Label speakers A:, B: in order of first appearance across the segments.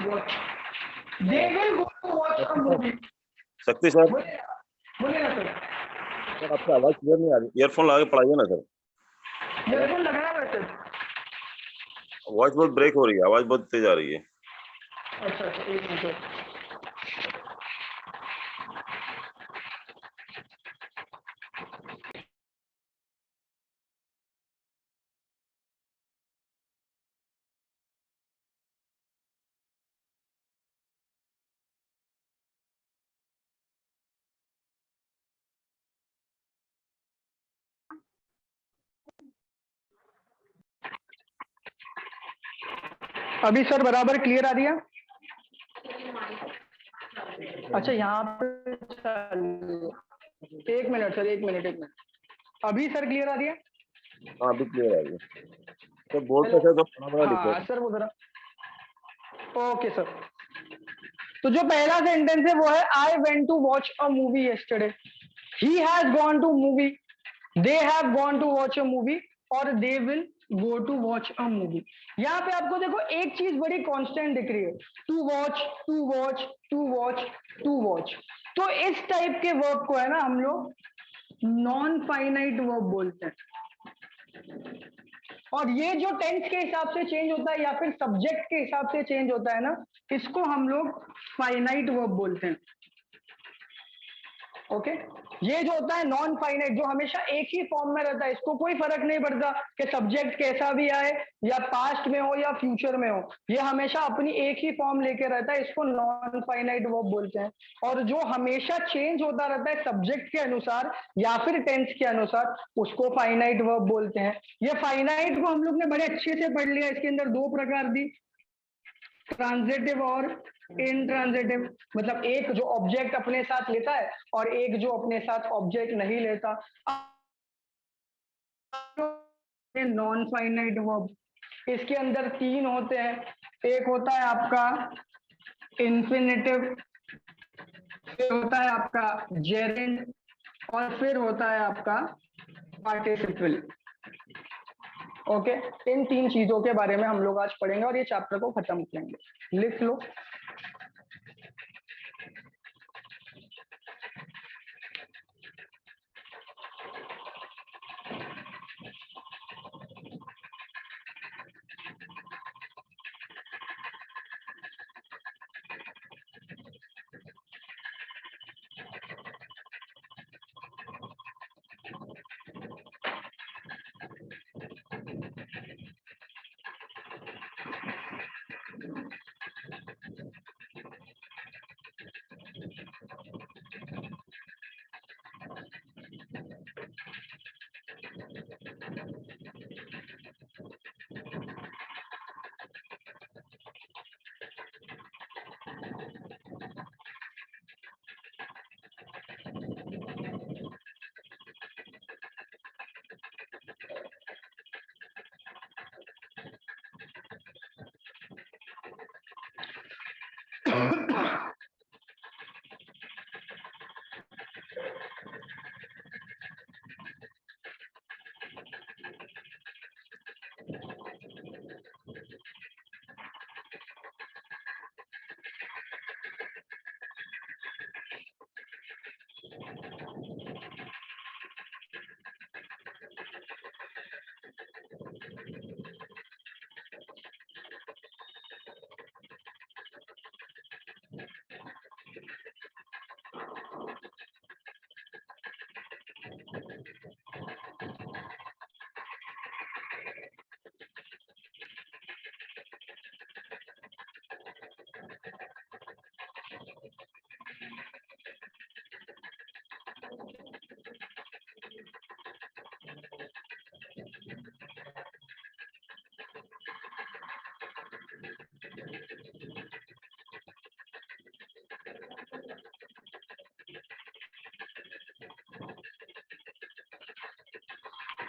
A: Watch. They will go to watch a movie.
B: शक्ति sir,
A: बोलिए ना सर।
B: सर आपकी आवाज क्लियर नहीं आ रही, ईयरफोन लगा के पढ़ाइए ना सर।
A: ईयरफोन लगाया हुआ है सर।
B: वॉइस बहुत ब्रेक हो रही है, आवाज बहुत तेज आ रही है।
A: अच्छा अच्छा, एक मिनट। अभी सर बराबर क्लियर आ रही है? अच्छा यहाँ पे एक मिनट सर, एक मिनट। अभी सर क्लियर आ रही है?
B: हाँ अभी क्लियर आ रही है। तो बोर्ड पे तो बड़ा लिखो।
A: हाँ सर वो जरा। Okay sir. तो जो पहला सेंटेंस है वो है I went to watch a movie yesterday. He has gone to movie, they have gone to watch a movie, और they will go to watch a movie. यहाँ पे आपको देखो एक चीज बड़ी कांस्टेंट दिख रही है, to watch to watch to watch to watch. तो इस टाइप के वर्ब को है ना हम लोग नॉन फाइनाइट वर्ब बोलते हैं। और ये जो टेंस के हिसाब से चेंज होता है या फिर सब्जेक्ट के हिसाब से चेंज होता है ना, इसको हम लोग फाइनाइट वर्ब बोलते हैं। ओके ये जो होता है नॉन फाइनाइट, जो हमेशा एक ही फॉर्म में रहता है, इसको कोई फर्क नहीं पड़ता कि सब्जेक्ट कैसा भी आए या पास्ट में हो या फ्यूचर में हो, ये हमेशा अपनी एक ही फॉर्म लेके रहता है, इसको नॉन फाइनाइट वर्ब बोलते हैं। और जो हमेशा चेंज होता रहता है सब्जेक्ट के अनुसार या फिर टेंस के अनुसार, उसको फाइनाइट वर्ब बोलते हैं। ये फाइनाइट को हम लोग ने बड़े अच्छे से पढ़ लिया, इसके अंदर दो प्रकार दी, ट्रांजिटिव और इंट्रांजिटिव। मतलब एक जो ऑब्जेक्ट अपने साथ लेता है और एक जो अपने साथ ऑब्जेक्ट नहीं लेता। नॉन फाइनाइट वर्ब इसके अंदर तीन होते हैं, एक होता है आपका इन्फिनिटिव, फिर होता है आपका जेरेंड, और फिर होता है आपका पार्टिसिपल। ओके इन तीन चीजों के बारे में हम लोग आज पढ़ेंगे और ये चैप्टर को खत्म करेंगे। लिख लो।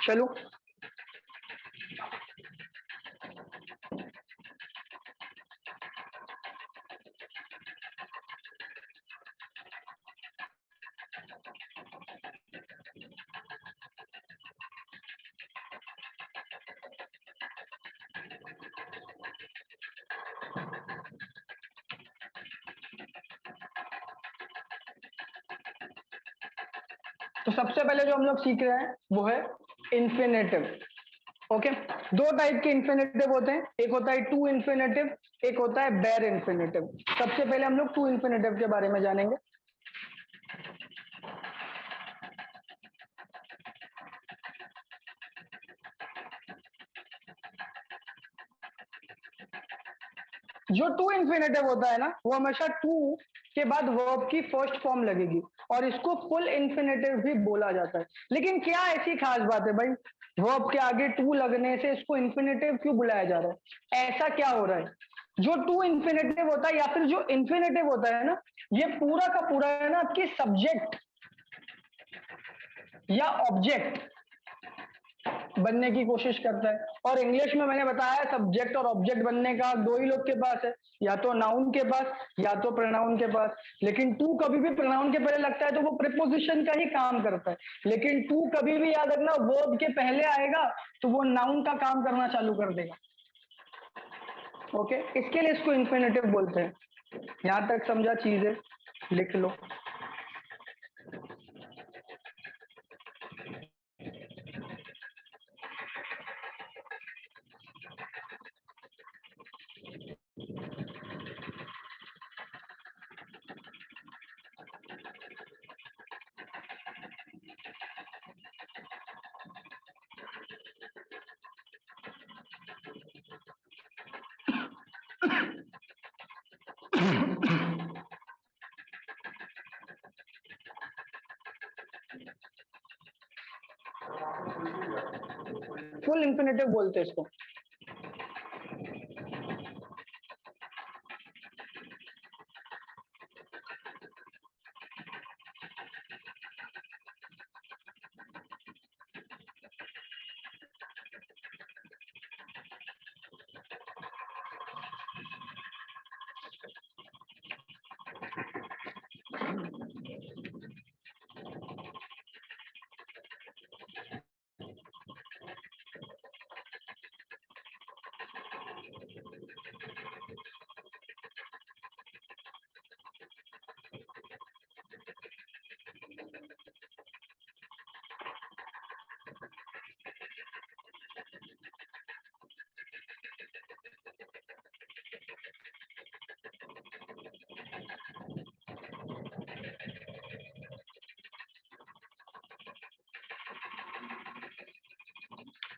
A: चलो तो सबसे पहले जो हम लोग सीख रहे हैं वो है इंफिनिटिव। ओके, दो टाइप के इंफिनिटिव होते हैं, एक होता है टू इंफिनिटिव, एक होता है बेर इंफिनिटिव। सबसे पहले हम लोग टू इंफिनिटिव के बारे में जानेंगे। जो टू इंफिनिटिव होता है ना, वो हमेशा टू के बाद वर्ब की फर्स्ट फॉर्म लगेगी और इसको फुल इंफिनिटिव भी बोला जाता है। लेकिन क्या ऐसी खास बात है भाई, वर्ब के आगे टू लगने से इसको इंफिनिटिव क्यों बुलाया जा रहा है? ऐसा क्या हो रहा है? जो टू इंफिनिटिव होता है या फिर जो इंफिनिटिव होता है ना, ये पूरा का पूरा है ना आपके सब्जेक्ट या ऑब्जेक्ट बनने की कोशिश करता है। और इंग्लिश में मैंने बताया सब्जेक्ट और ऑब्जेक्ट बनने का दो ही लोग के पास है, या तो नाउन के पास या तो प्रोनाउन के पास। लेकिन टू कभी भी प्रोनाउन के पहले लगता है तो वो प्रीपोजिशन का ही काम करता है। लेकिन टू कभी भी याद रखना वर्ब के पहले आएगा तो वो नाउन का काम करना चालू कर देगा। ओके, इसके लिए इसको इंफिनिटिव बोलते हैं। यहां तक समझा चीजें? लिख लो। फुल इंफिनिटिव बोलते हैं इसको।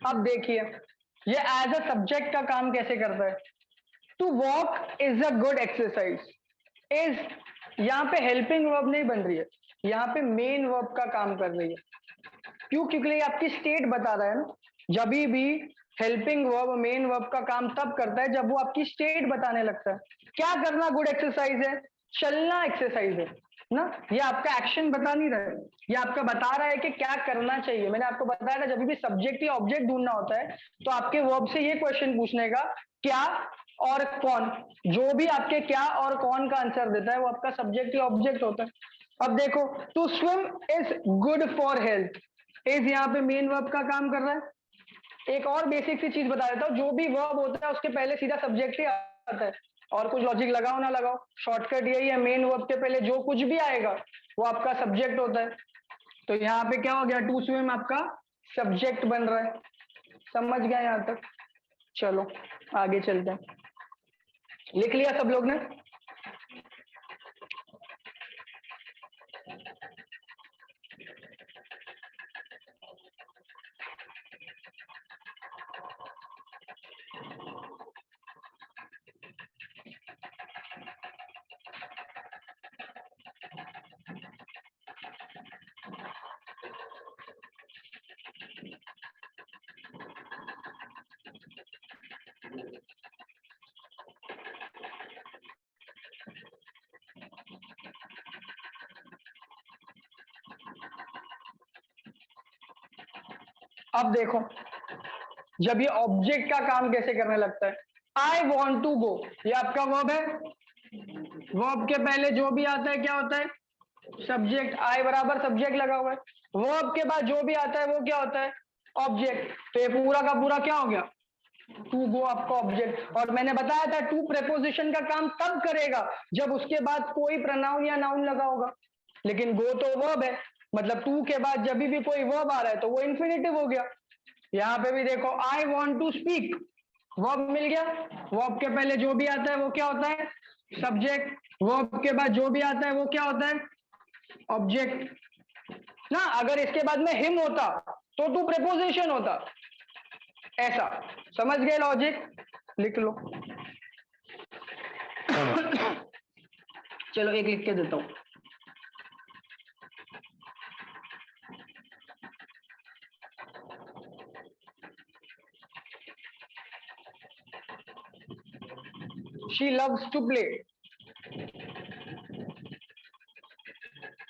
A: अब देखिए ये एज अ सब्जेक्ट का काम कैसे करता है। To walk is a good exercise. Is यहाँ पे हेल्पिंग वर्ब नहीं बन रही है, यहाँ पे मेन वर्ब का काम कर रही है। क्यों? क्योंकि ये आपकी स्टेट बता रहा है ना। जब भी हेल्पिंग वर्ब मेन वर्ब का काम तब करता है जब वो आपकी स्टेट बताने लगता है। क्या करना गुड एक्सरसाइज है? चलना एक्सरसाइज है ना। ये आपका एक्शन बता नहीं रहा है, ये आपका बता रहा है कि क्या करना चाहिए। मैंने आपको बताया था जब भी सब्जेक्ट या ऑब्जेक्ट ढूंढना होता है तो आपके वर्ब से ये क्वेश्चन पूछने का, क्या और कौन। जो भी आपके क्या और कौन का आंसर देता है वो आपका सब्जेक्ट या ऑब्जेक्ट होता है। अब देखो, to swim is good for health. Is यहाँ पे मेन वर्ब का काम कर रहा है। एक और बेसिक सी चीज बता देता हूँ, जो भी वर्ब होता है उसके पहले सीधा सब्जेक्ट ही आता है। और कुछ लॉजिक लगाओ ना लगाओ, शॉर्टकट यही है, मेन वर्ब के पहले जो कुछ भी आएगा वो आपका सब्जेक्ट होता है। तो यहाँ पे क्या हो गया, टू स्विम आपका सब्जेक्ट बन रहा है। समझ गया यहाँ तक? चलो आगे चलते हैं। लिख लिया सब लोग ने? अब देखो, जब ये ऑब्जेक्ट का काम कैसे करने लगता है। आई वॉन्ट टू गो, ये आपका वर्ब है। वर्ब के पहले जो भी आता है क्या होता है? सब्जेक्ट। आई बराबर सब्जेक्ट लगा हुआ है। वर्ब के बाद जो भी आता है वो क्या होता है? ऑब्जेक्ट। तो ये पूरा का पूरा क्या हो गया? टू गो आपका ऑब्जेक्ट। और मैंने बताया था टू प्रेपोजिशन का काम तब करेगा जब उसके बाद कोई प्रोनाउन या नाउन लगा होगा। लेकिन गो तो वर्ब है, मतलब टू के बाद जब भी कोई वर्ब आ रहा है तो वो इन्फिनेटिव हो गया। यहाँ पे भी देखो I want to speak, verb मिल गया। वर्ब के पहले जो भी आता है वो क्या होता है, सब्जेक्ट। वर्ब के बाद जो भी आता है वो क्या होता है, ऑब्जेक्ट ना। अगर इसके बाद में हिम होता तो टू प्रेपोजिशन होता, ऐसा। समझ गए लॉजिक, लिख लो। चलो एक लिख के देता हूं। She loves to play,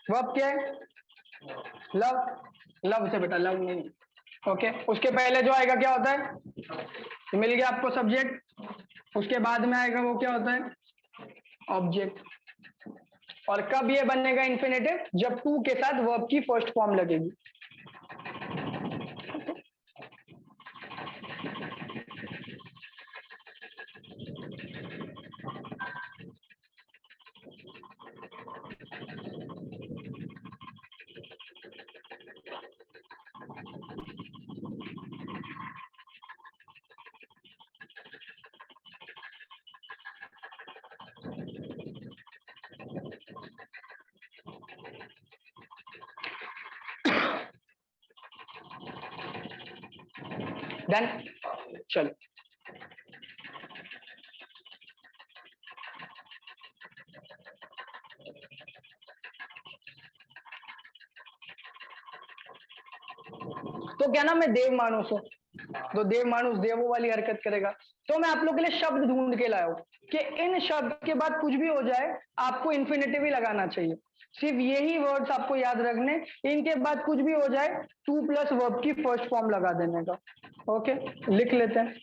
A: verb क्या है, लव। लव से बेटा लव नहीं, ओके। उसके पहले जो आएगा क्या होता है, तो मिल गया आपको सब्जेक्ट। उसके बाद में आएगा वो क्या होता है, ऑब्जेक्ट। और कब ये बनेगा इन्फिनेटिव, जब टू के साथ वर्ब की फर्स्ट फॉर्म लगेगी। डन, चलो। तो क्या ना, मैं देव मानुस हूं, तो देव मानुस देवों वाली हरकत करेगा। तो मैं आप लोग के लिए शब्द ढूंढ के लाया हूं कि इन शब्द के बाद कुछ भी हो जाए आपको इन्फिनेटिव ही लगाना चाहिए। सिर्फ यही वर्ड्स आपको याद रखने, इनके बाद कुछ भी हो जाए टू प्लस वर्ब की फर्स्ट फॉर्म लगा देने का। ओके, लिख लेते हैं।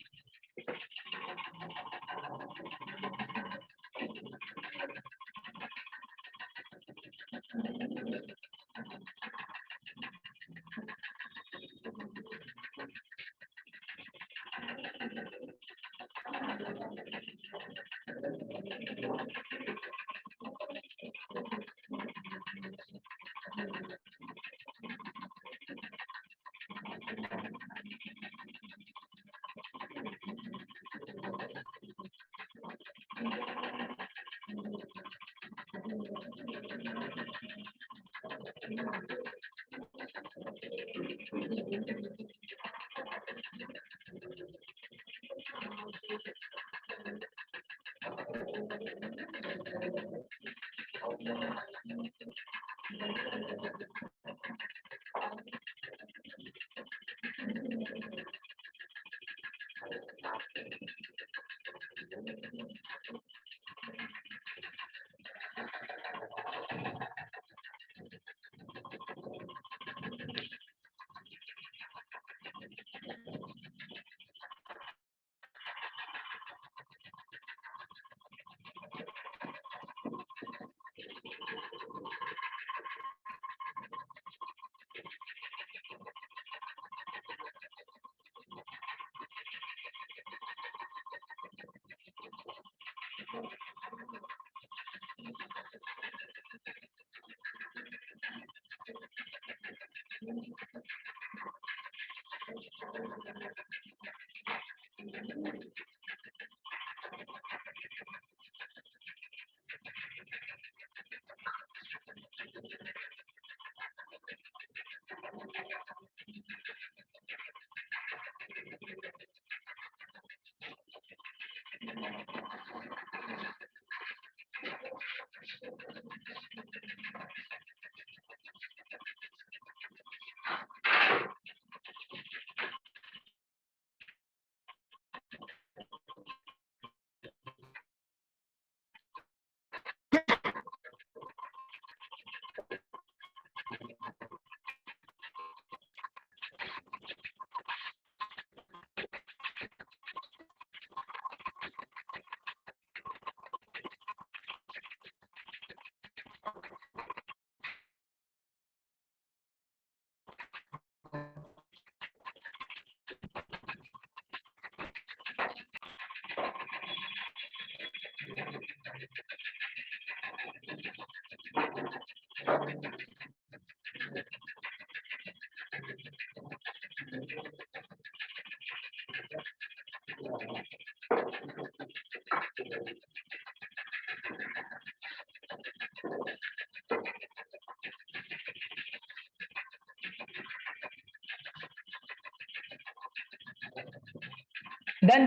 A: देन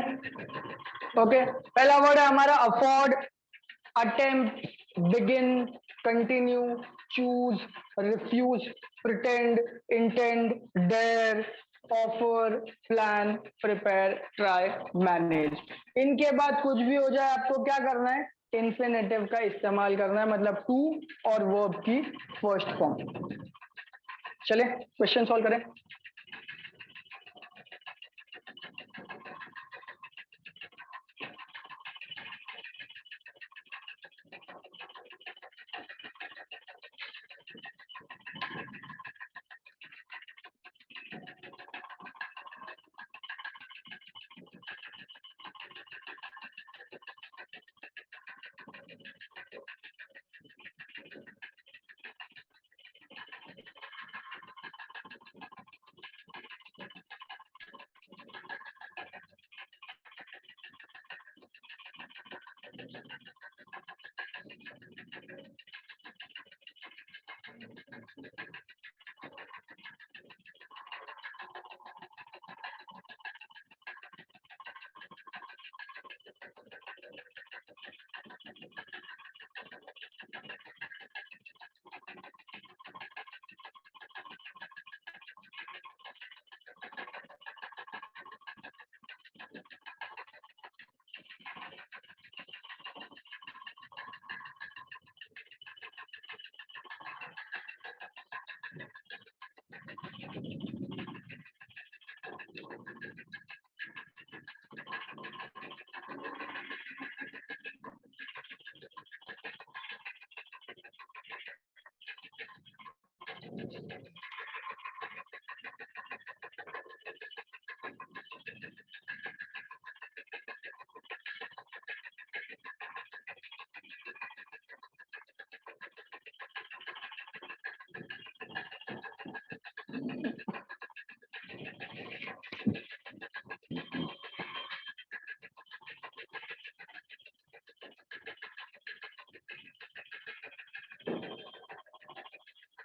A: ओके, पहला वर्ड है हमारा afford, attempt, begin, continue, choose, refuse, pretend, intend, dare, offer, plan, prepare, try, manage. इनके बाद कुछ भी हो जाए आपको क्या करना है, इन्फिनेटिव का इस्तेमाल करना है, मतलब टू और वर्ब की फर्स्ट फॉर्म। चले क्वेश्चन सॉल्व करें।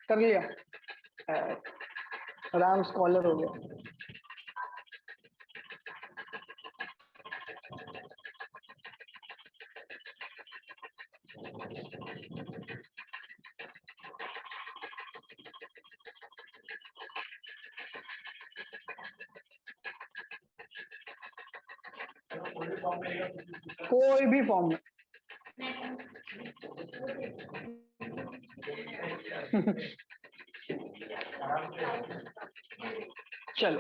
A: कर लिया, राम स्कॉलर हो गया। कोई भी फॉर्म में चलो,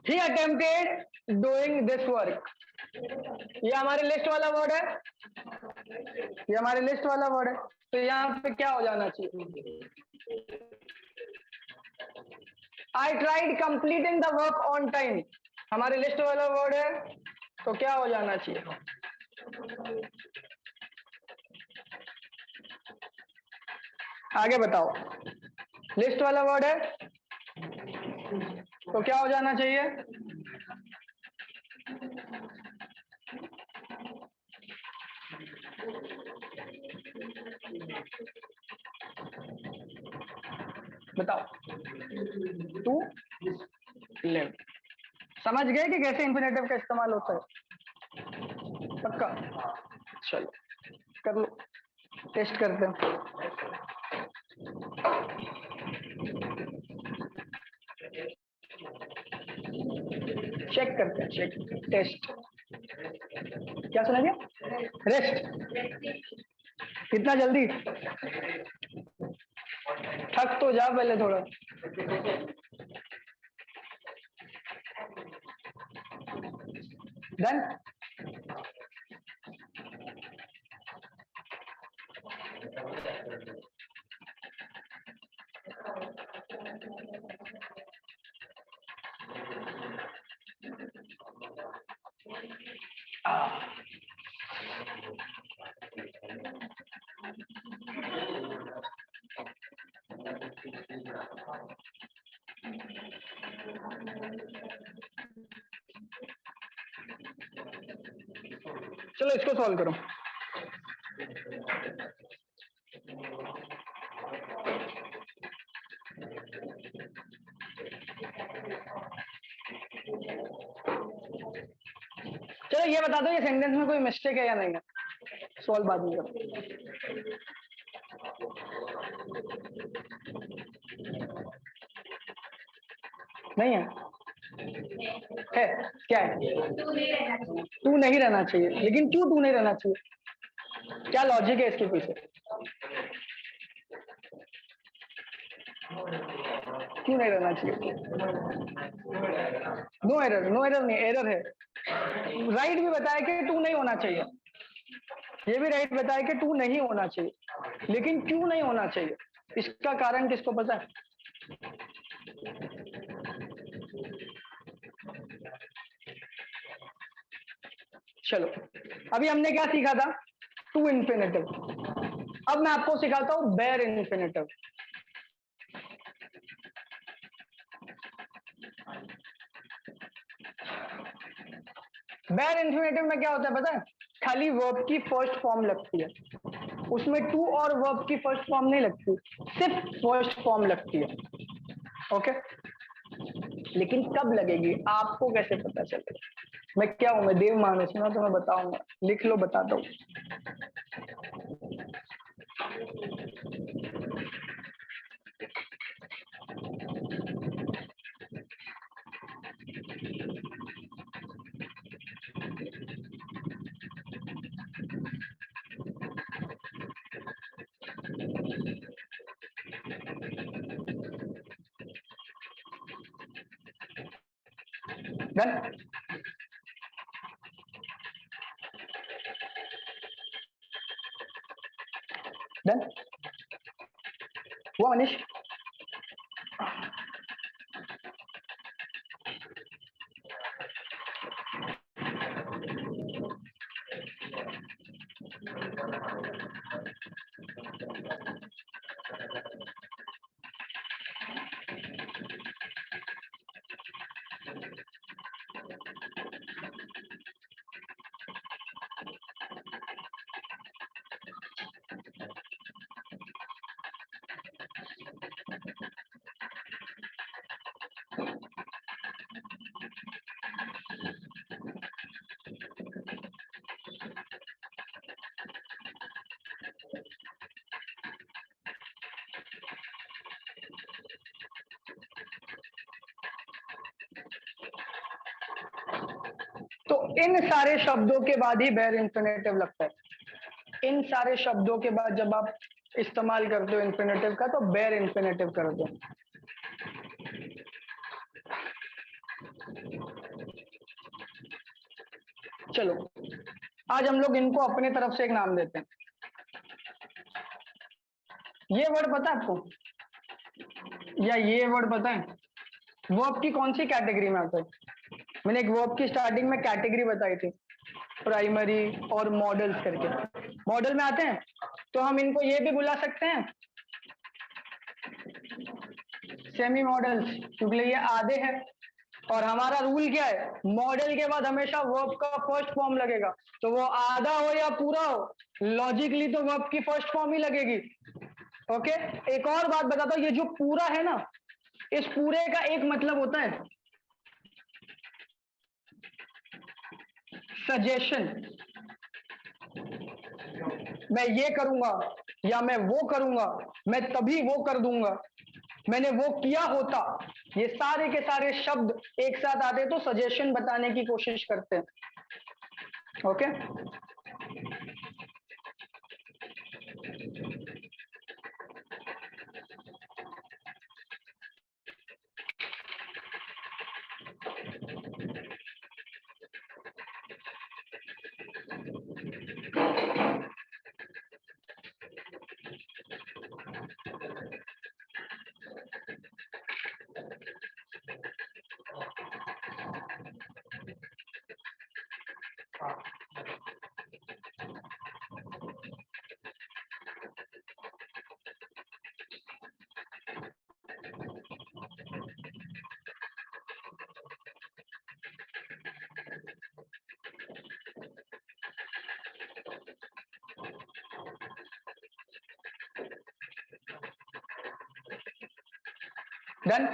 A: ही अटेम्प्टेड डूइंग दिस वर्क, ये हमारे लिस्ट वाला वर्ड है, ये हमारे लिस्ट वाला वर्ड है, तो यहाँ पे क्या हो जाना चाहिए, I tried completing the work on time, हमारे लिस्ट वाला वर्ड है, तो क्या हो जाना चाहिए, आगे बताओ, लिस्ट वाला वर्ड है तो क्या हो जाना चाहिए, बताओ, टू लिव। समझ गए कि कैसे इंफिनिटिव का इस्तेमाल होता है, पक्का। चलो कर लो, टेस्ट करते हैं। चेक करते हैं, चेक टेस्ट, क्या सुना गया, रेस्ट, कितना जल्दी, थक तो जा पहले थोड़ा। डन, चलो इसको सॉल्व करो। ये बता दो ये सेंटेंस में कोई मिस्टेक है या नहीं है, सॉल्व बाद में करो। नहीं है, है क्या है? तू नहीं रहना चाहिए, लेकिन क्यों तू नहीं रहना चाहिए? क्या लॉजिक है इसके पीछे? क्यों नहीं रहना चाहिए? नो एरर, नो एरर नहीं, एरर है। राइट भी बताया कि टू नहीं होना चाहिए, ये भी राइट बताया कि टू नहीं होना चाहिए, लेकिन क्यों नहीं होना चाहिए इसका कारण किसको पता है? चलो अभी हमने क्या सीखा था? To infinitive. अब मैं आपको सिखाता हूं बेर इन्फिनेटिव। बेर इन्फिनेटिव में क्या होता है पता है? खाली वर्ब की फर्स्ट फॉर्म लगती है, उसमें टू और वर्ब की फर्स्ट फॉर्म नहीं लगती, सिर्फ फर्स्ट फॉर्म लगती है। ओके, लेकिन कब लगेगी आपको कैसे पता चलेगा? मैं क्या हूं, मैं देव मानस हूं ना, तो मैं बताऊंगा, लिख लो, बताता हूं। डन? डन हुआ मनीष? तो इन सारे शब्दों के बाद ही बेर इन्फिनेटिव लगता है। इन सारे शब्दों के बाद जब आप इस्तेमाल करते हो इन्फिनेटिव का, तो बेर इन्फिनेटिव करते हो। चलो आज हम लोग इनको अपने तरफ से एक नाम देते हैं। ये वर्ड पता है आपको, या ये वर्ड पता है वर्ब की कौन सी कैटेगरी में आता है? मैंने एक वर्ब की स्टार्टिंग में कैटेगरी बताई थी, प्राइमरी और मॉडल्स करके। मॉडल में आते हैं तो हम इनको ये भी बुला सकते हैं सेमी मॉडल्स, क्योंकि ये आधे हैं। और हमारा रूल क्या है? मॉडल के बाद हमेशा वर्ब का फर्स्ट फॉर्म लगेगा, तो वो आधा हो या पूरा हो, लॉजिकली तो वर्ब की फर्स्ट फॉर्म ही लगेगी। ओके, एक और बात बताता हूं, ये जो पूरा है ना, इस पूरे का एक मतलब होता है सजेशन। मैं ये करूंगा या मैं वो करूंगा, मैं तभी वो कर दूंगा, मैंने वो किया होता, ये सारे के सारे शब्द एक साथ आते तो सजेशन बताने की कोशिश करते हैं। Okay, done.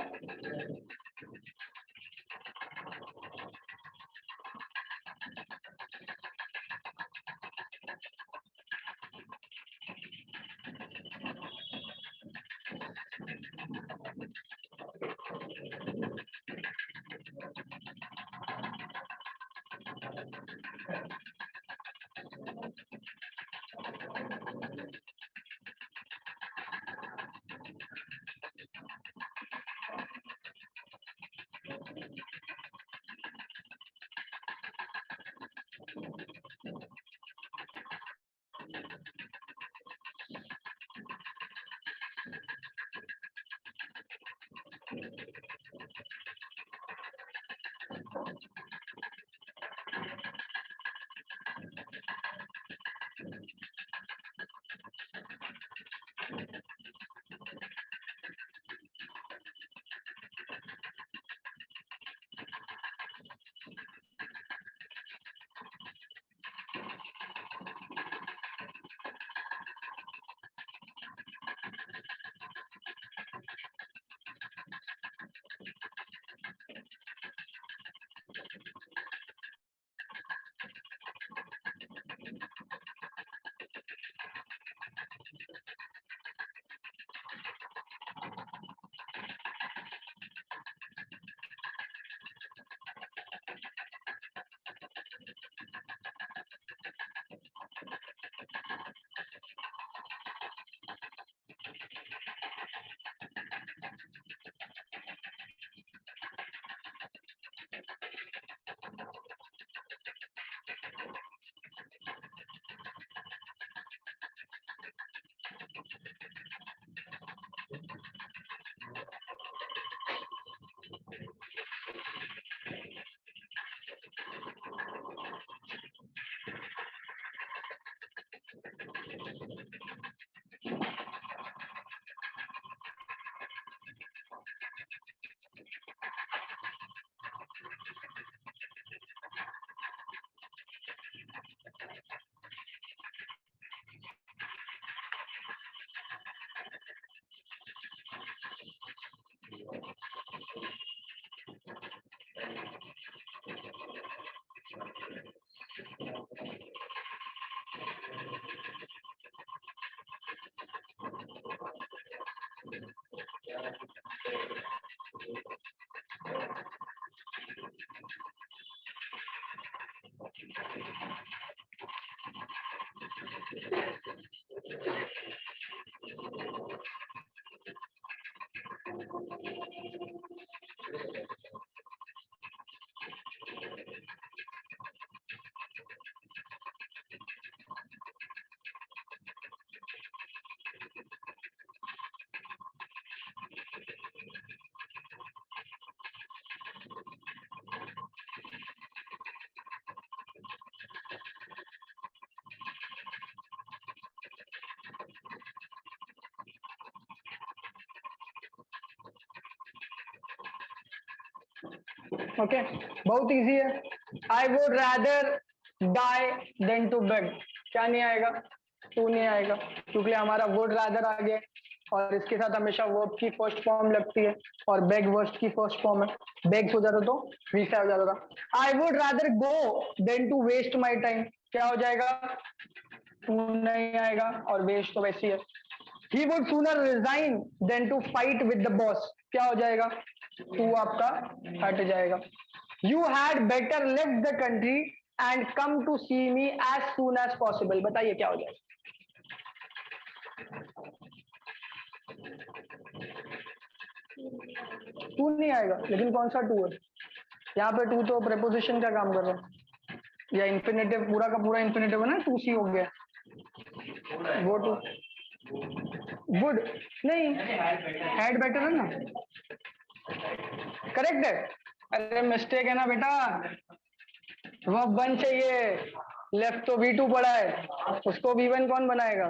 A: ओके बहुत इजी है. I would rather die than to beg. क्या नहीं आएगा? टू नहीं आएगा क्योंकि हमारा वुड रैदर आ गया और इसके साथ हमेशा वर्ब की फर्स्ट फॉर्म लगती है और बेग वर्स्ट की फर्स्ट फॉर्म है. बेग्स हो जाता तो वीसा हो जाता था. I would rather go than to waste my time. क्या हो जाएगा? टू नहीं आएगा और वेस्ट तो वैसी है. He would sooner resign than to fight with the boss. क्या हो जाएगा? टू आपका हट जाएगा. You had better left the country and come to see me as soon as possible. बताइए क्या हो जाएगा? टू नहीं आएगा लेकिन कौन सा टू है? यहाँ पे टू तो प्रेपोजिशन का काम कर रहा है या इन्फिनेटिव. पूरा का पूरा इन्फिनेटिव है ना. टू सी हो गया. वो टू वुड नहीं. हैड बेटर है ना. करेक्ट है. अरे मिस्टेक है ना बेटा. वह वन चाहिए. लेफ्ट तो V2 पड़ा है उसको V1 कौन बनाएगा?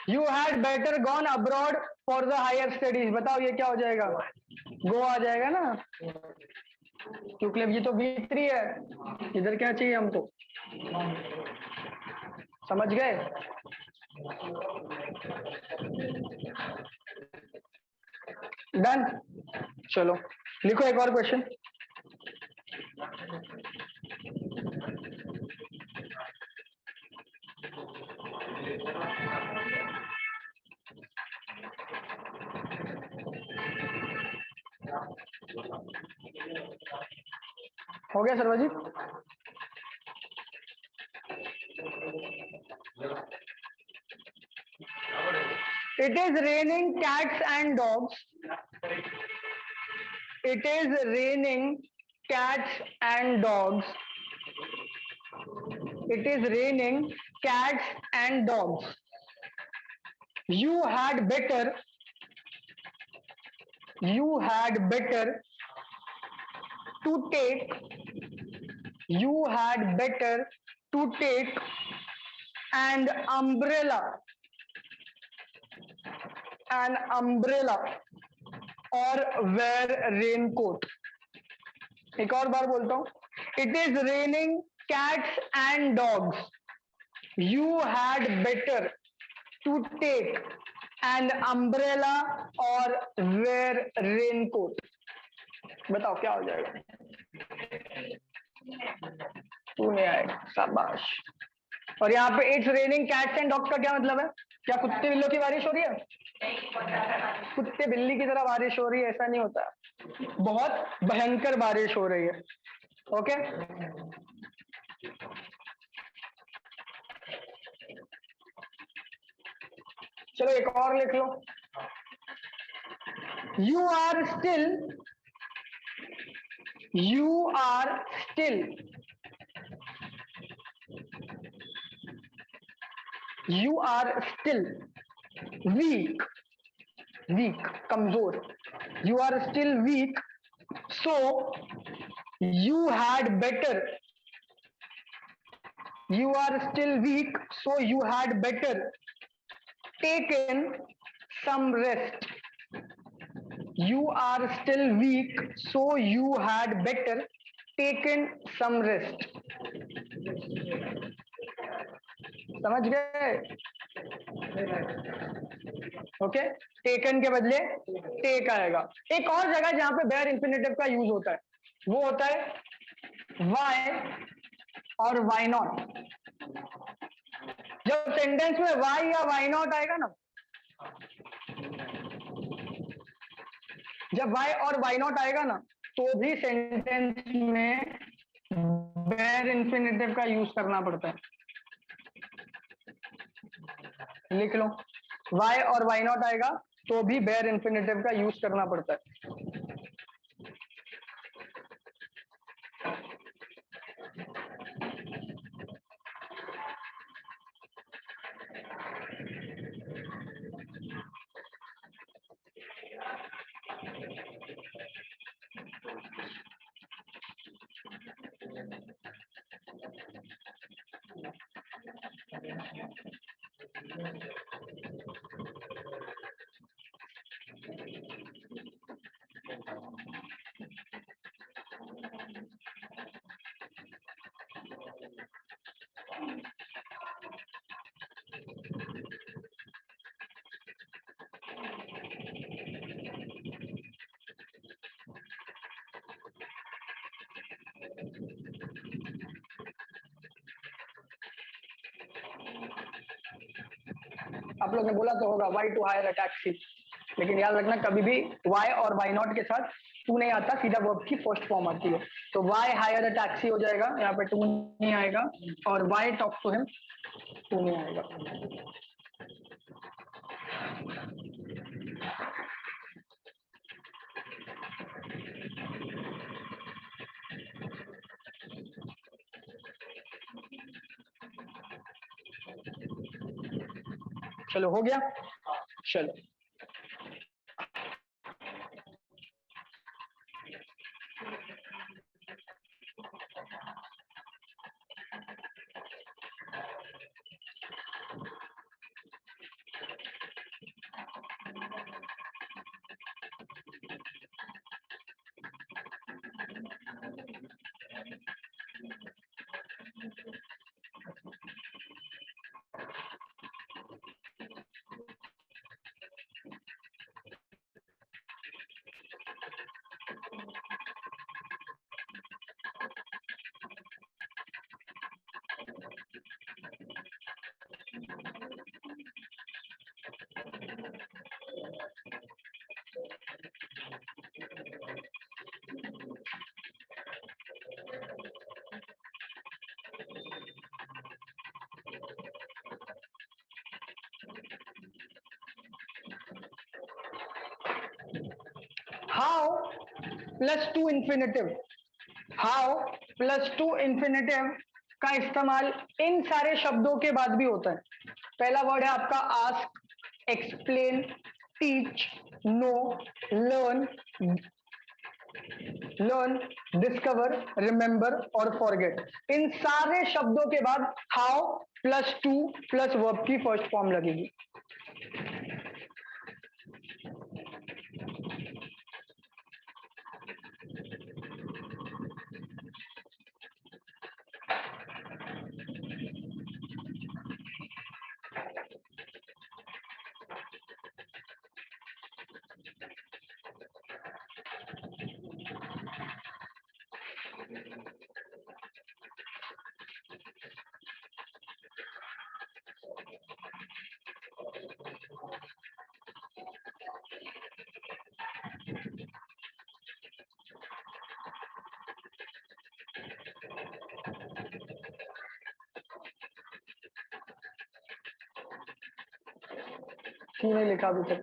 A: You had better gone abroad for the higher studies. बताओ ये क्या हो जाएगा? गो आ जाएगा ना क्योंकि ये तो V3 है. इधर क्या चाहिए हमको? समझ गए? डन. चलो लिखो एक और क्वेश्चन. हो गया सर्वजी? It is raining cats and dogs. It is raining cats and dogs it is raining cats and dogs. You had better to take an umbrella or wear raincoat. एक और बार बोलता हूँ, it is raining cats and dogs. You had better to take an umbrella or wear raincoat. बताओ क्या हो जाएगा? तू नहीं आएगा, शाबाश। और यहाँ पे it's raining cats and dogs का क्या मतलब है? क्या कुत्ते बिल्लों की बारिश हो रही है? कुत्ते बिल्ली की तरह बारिश हो रही है, ऐसा नहीं होता। बहुत भयंकर बारिश हो रही है। ओके, चलो एक और लिख लो। यू आर स्टिल वीक, कमजोर। You are still weak, so you had better taken some rest. You are still weak, so you had better taken some rest. समझ गए? ओके, टेकन के बदले टेक आएगा। एक और जगह जहां पे बेयर इंफिनिटिव का यूज होता है वो होता है वाई और वाई नॉट। जब सेंटेंस में वाई या वाई नॉट आएगा ना, जब वाई और वाई नॉट आएगा ना, तो भी सेंटेंस में बेयर इंफिनिटिव का यूज करना पड़ता है। लिख लो, वाई और वाई नॉट आएगा तो भी बेयर इंफिनिटिव का यूज करना पड़ता है। आप लोग ने बोला तो होगा why to hire a taxi, लेकिन याद रखना कभी भी वाई और वाई नॉट के साथ टू नहीं आता, सीधा वर्ब की फर्स्ट फॉर्म आती है। तो वाई हायर अ टैक्सी हो जाएगा, यहाँ पे टू नहीं आएगा, और why talk to him to नहीं आएगा। चलो हो गया, चलो हाउ प्लस टू इंफिनिटिव का इस्तेमाल इन सारे शब्दों के बाद भी होता है। पहला वर्ड है आपका ask, explain, teach, know, learn, discover, remember और फॉरगेट। इन सारे शब्दों के बाद how plus to plus verb की फर्स्ट फॉर्म लगेगी। क्यों नहीं लिखा अभी तक?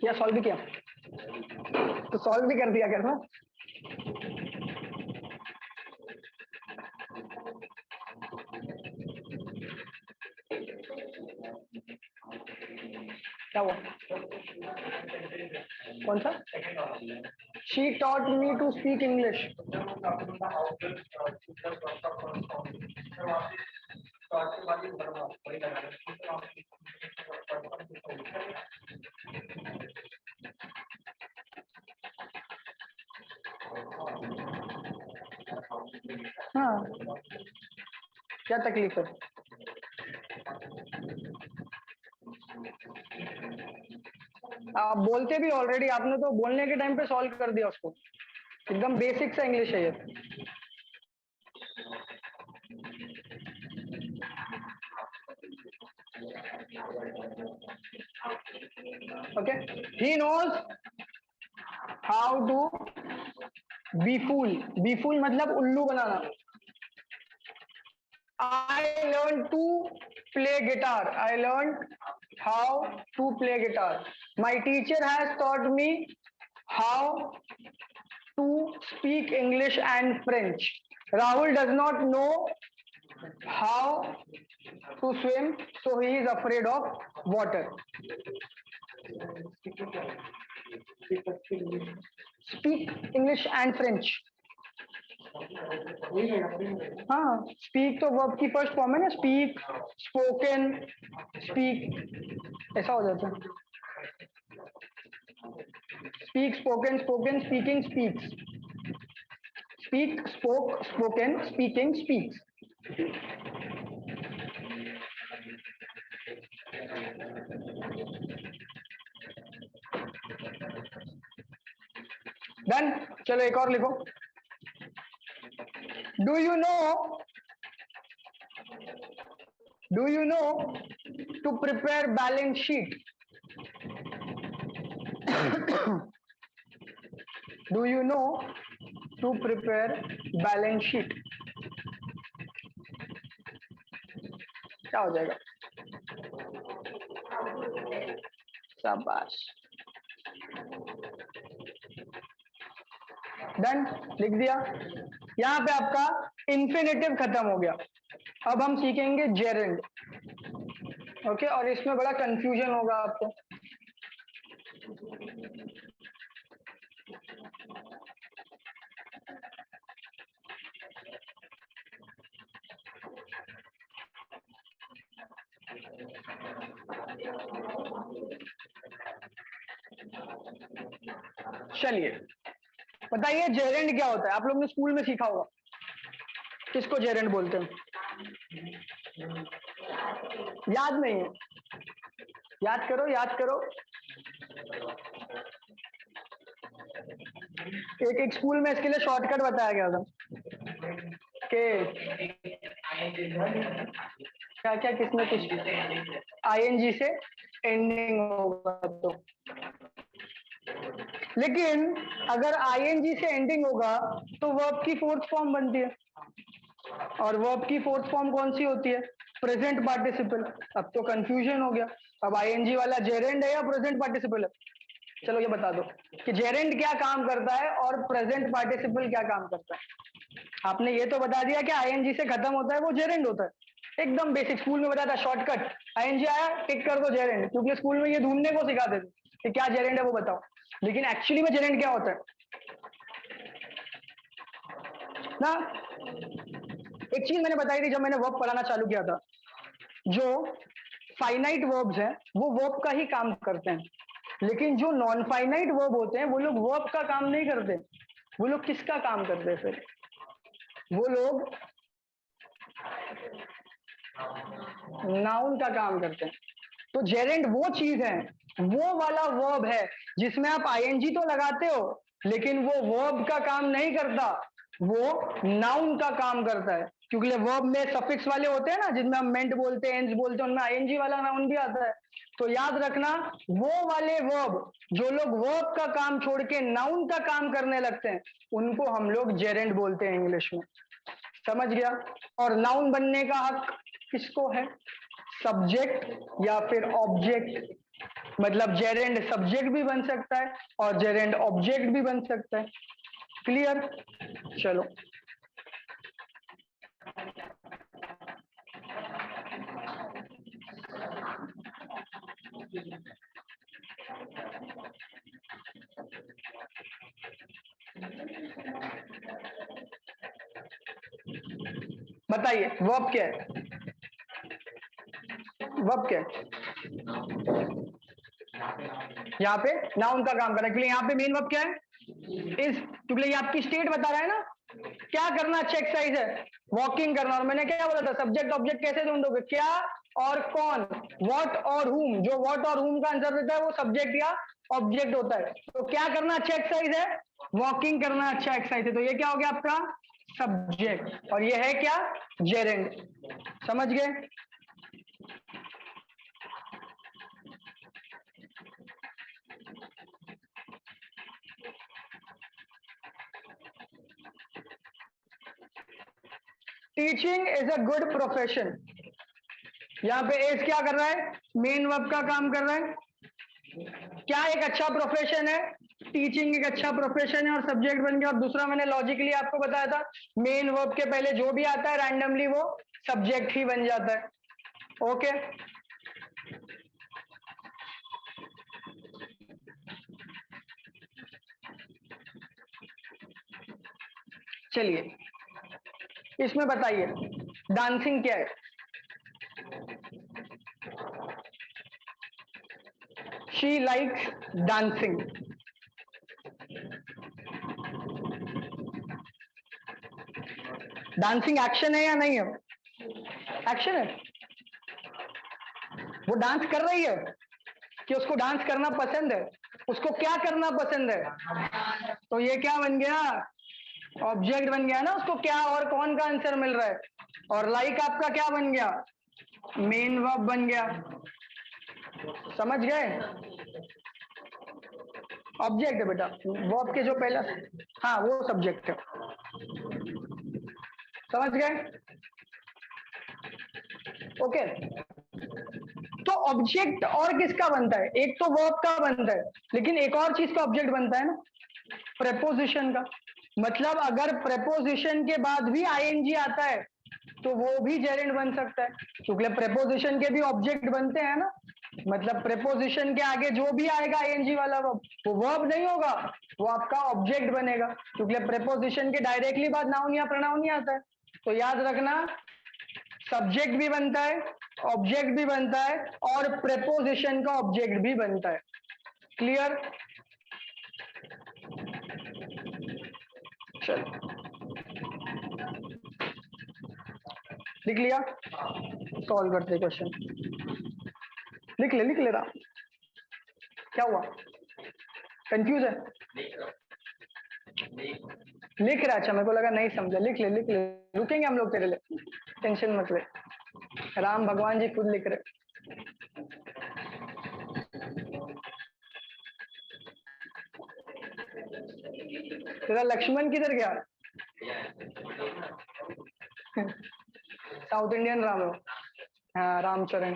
A: या सॉल्व भी किया तो सॉल्व भी कर दिया करना। क्या हुआ? कौन सा? She taught me to speak English. हाँ, क्या तकलीफ है? आप बोलते भी ऑलरेडी, आपने तो बोलने के टाइम पे सॉल्व कर दिया उसको। एकदम बेसिक सा इंग्लिश है ये। Okay, he knows how to be fool. Be fool मतलब उल्लू बनाना। I learned to play guitar. I learned how to play guitar. My teacher has taught me how to speak English and French. Rahul does not know how to swim, so he is afraid of water. Speak English and French. हाँ, speak तो verb की first form है ना, speak, spoken, speak, ऐसा हो जाता है। Speak, spoken, spoken, speaking, speaks, speak, spoke, spoken, speaking, speaks. Done. चलो एक और लिखो। Do you know to prepare balance sheet? Do you know to prepare balance sheet? क्या हो जाएगा? शाबाश। डन, लिख दिया। यहाँ पे आपका इंफिनिटिव खत्म हो गया। अब हम सीखेंगे जेरेंड। ओके, और इसमें बड़ा कंफ्यूजन होगा आपको। चलिए बताइए जेरेंड क्या होता है? आप लोग ने स्कूल में सीखा होगा। किसको जेरेंड बोलते हैं? याद नहीं है? याद करो, याद करो। एक स्कूल में इसके लिए शॉर्टकट बताया गया था कि क्या क्या किसमें कुछ आईएनजी से एंडिंग होगा तो। लेकिन अगर आईएनजी से एंडिंग होगा तो वर्ब की फोर्थ फॉर्म बनती है, और वर्ब की फोर्थ फॉर्म कौन सी होती है? Present participle. अब तो कंफ्यूजन हो गया, अब आईएनजी वाला जेरेंड है या प्रेजेंट पार्टिसिपल है? चलो ये बता दो कि जेरेंड क्या काम करता है और प्रेजेंट पार्टिसिपल क्या काम करता है। आपने ये तो बता दिया कि आईएनजी से खत्म होता है वो जेरेंड होता है, एकदम बेसिक। स्कूल में बताया था शॉर्टकट, आईएनजी आया टिक कर दो जेरेंड, क्योंकि स्कूल में ये ढूंढने को सिखाते थे कि क्या जेरेंड है वो बताओ। लेकिन एक्चुअली में जेरेंड क्या होता है ना? एक चीज मैंने बताई थी जब मैंने वर्ब पढ़ाना चालू किया था, जो फाइनाइट वर्ब्स हैं वो वर्ब का ही काम करते हैं, लेकिन जो नॉन फाइनाइट वर्ब होते हैं वो लोग वर्ब का काम नहीं करते। वो लोग किसका काम करते हैं फिर? वो लोग नाउन का काम करते हैं। तो जेरेंड वो चीज है, वो वाला वर्ब है जिसमें आप आईएनजी तो लगाते हो लेकिन वो वर्ब का काम नहीं करता, वो नाउन का काम करता है। क्योंकि वर्ब में सफिक्स वाले होते हैं ना, जिनमें हम मेंट बोलते हैं, एंस बोलते हैं, उनमें आईएनजी वाला नाउन भी आता है। तो याद रखना, वो वाले वर्ब जो लोग वर्ब का काम छोड़ के नाउन का काम करने लगते हैं उनको हम लोग जेरेंड बोलते हैं इंग्लिश में। समझ गया? और नाउन बनने का हक किसको है? सब्जेक्ट या फिर ऑब्जेक्ट। मतलब जेरेंड सब्जेक्ट भी बन सकता है और जेरेंड ऑब्जेक्ट भी बन सकता है। क्लियर? चलो बताइए वर्ब क्या है, वर्ब क्या है? यहाँ पे नाउन का काम कर रहा है, यहाँ पे मेन वर्ब क्या है? इज, क्योंकि ये आपकी स्टेट बता रहा है ना। क्या करना अच्छा एक्सरसाइज है? वॉकिंग करना। और मैंने क्या बोला था, सब्जेक्ट ऑब्जेक्ट कैसे ढूंढोगे? क्या और कौन, व्हाट और हुम। जो व्हाट और हुम का आंसर देता है वो सब्जेक्ट या ऑब्जेक्ट होता है। तो क्या करना अच्छा एक्सरसाइज है? वॉकिंग करना अच्छा एक्सरसाइज है। तो ये क्या हो गया आपका सब्जेक्ट, और ये है क्या? जेरेंड। समझ गए? Teaching is a good profession. यहाँ पे एज क्या कर रहा है? मेन वर्ब का काम कर रहा है। क्या एक अच्छा प्रोफेशन है? टीचिंग एक अच्छा प्रोफेशन है, और सब्जेक्ट बन गया। और दूसरा मैंने लॉजिकली आपको बताया था, मेन वर्ब के पहले जो भी आता है रैंडमली वो सब्जेक्ट ही बन जाता है। ओके, चलिए इसमें बताइए डांसिंग क्या है? She likes dancing. Dancing action है या नहीं है? एक्शन है। वो डांस कर रही है कि उसको डांस करना पसंद है? उसको क्या करना पसंद है? तो ये क्या बन गया? ऑब्जेक्ट बन गया ना। उसको क्या और कौन का आंसर मिल रहा है। और लाइक आपका क्या बन गया? मेन वर्ब बन गया। समझ गए? ऑब्जेक्ट है बेटा, वर्ब के जो पहला, हाँ वो सब्जेक्ट है। समझ गए? ओके, तो ऑब्जेक्ट और किसका बनता है? एक तो वर्ब का बनता है, लेकिन एक और चीज का ऑब्जेक्ट बनता है ना, प्रेपोजिशन का। मतलब अगर प्रेपोजिशन के बाद भी आईएनजी आता है तो वो भी जेरेंड बन सकता है, क्योंकि प्रेपोजिशन के भी ऑब्जेक्ट बनते हैं ना। मतलब प्रेपोजिशन के आगे जो भी आएगा आईएनजी वाला वर्ब, वो वर्ब नहीं होगा, वो आपका ऑब्जेक्ट बनेगा, क्योंकि प्रेपोजिशन के डायरेक्टली बाद नाउन या प्रोनाउन ही आता है। तो याद रखना, सब्जेक्ट भी बनता है, ऑब्जेक्ट भी बनता है, और प्रेपोजिशन का ऑब्जेक्ट भी बनता है। क्लियर? चलो लिख लिया, सॉल्व करते क्वेश्चन। लिख ले रहा। क्या हुआ, कंफ्यूज है? लिख रहा? अच्छा, मेरे को लगा नहीं समझा। लिख ले, रुकेंगे हम लोग तेरे लिए, टेंशन मत ले। राम भगवान जी खुद लिख रहे। तेरा लक्ष्मण किधर गया? साउथ इंडियन राम हो। हाँ, रामचरण।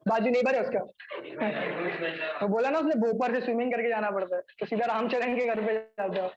A: बाजू नेबर है उसका। वो बोला ना उसने, भोपाल से स्विमिंग करके जाना पड़ता है, तो सीधा रामचरण के घर पे जाते हो।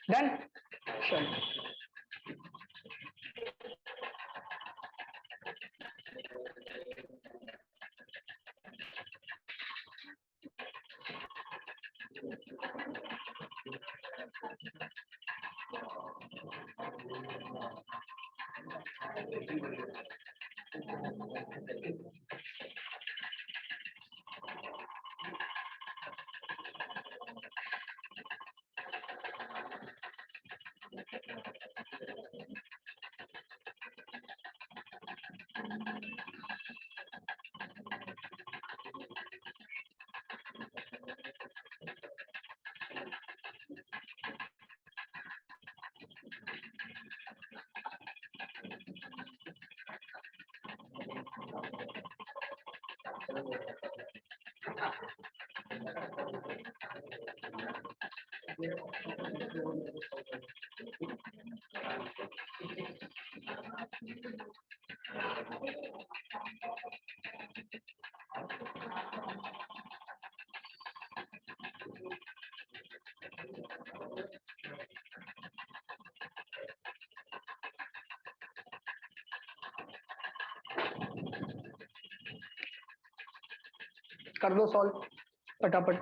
A: डन। चलो कर दो सॉल्व फटाफट।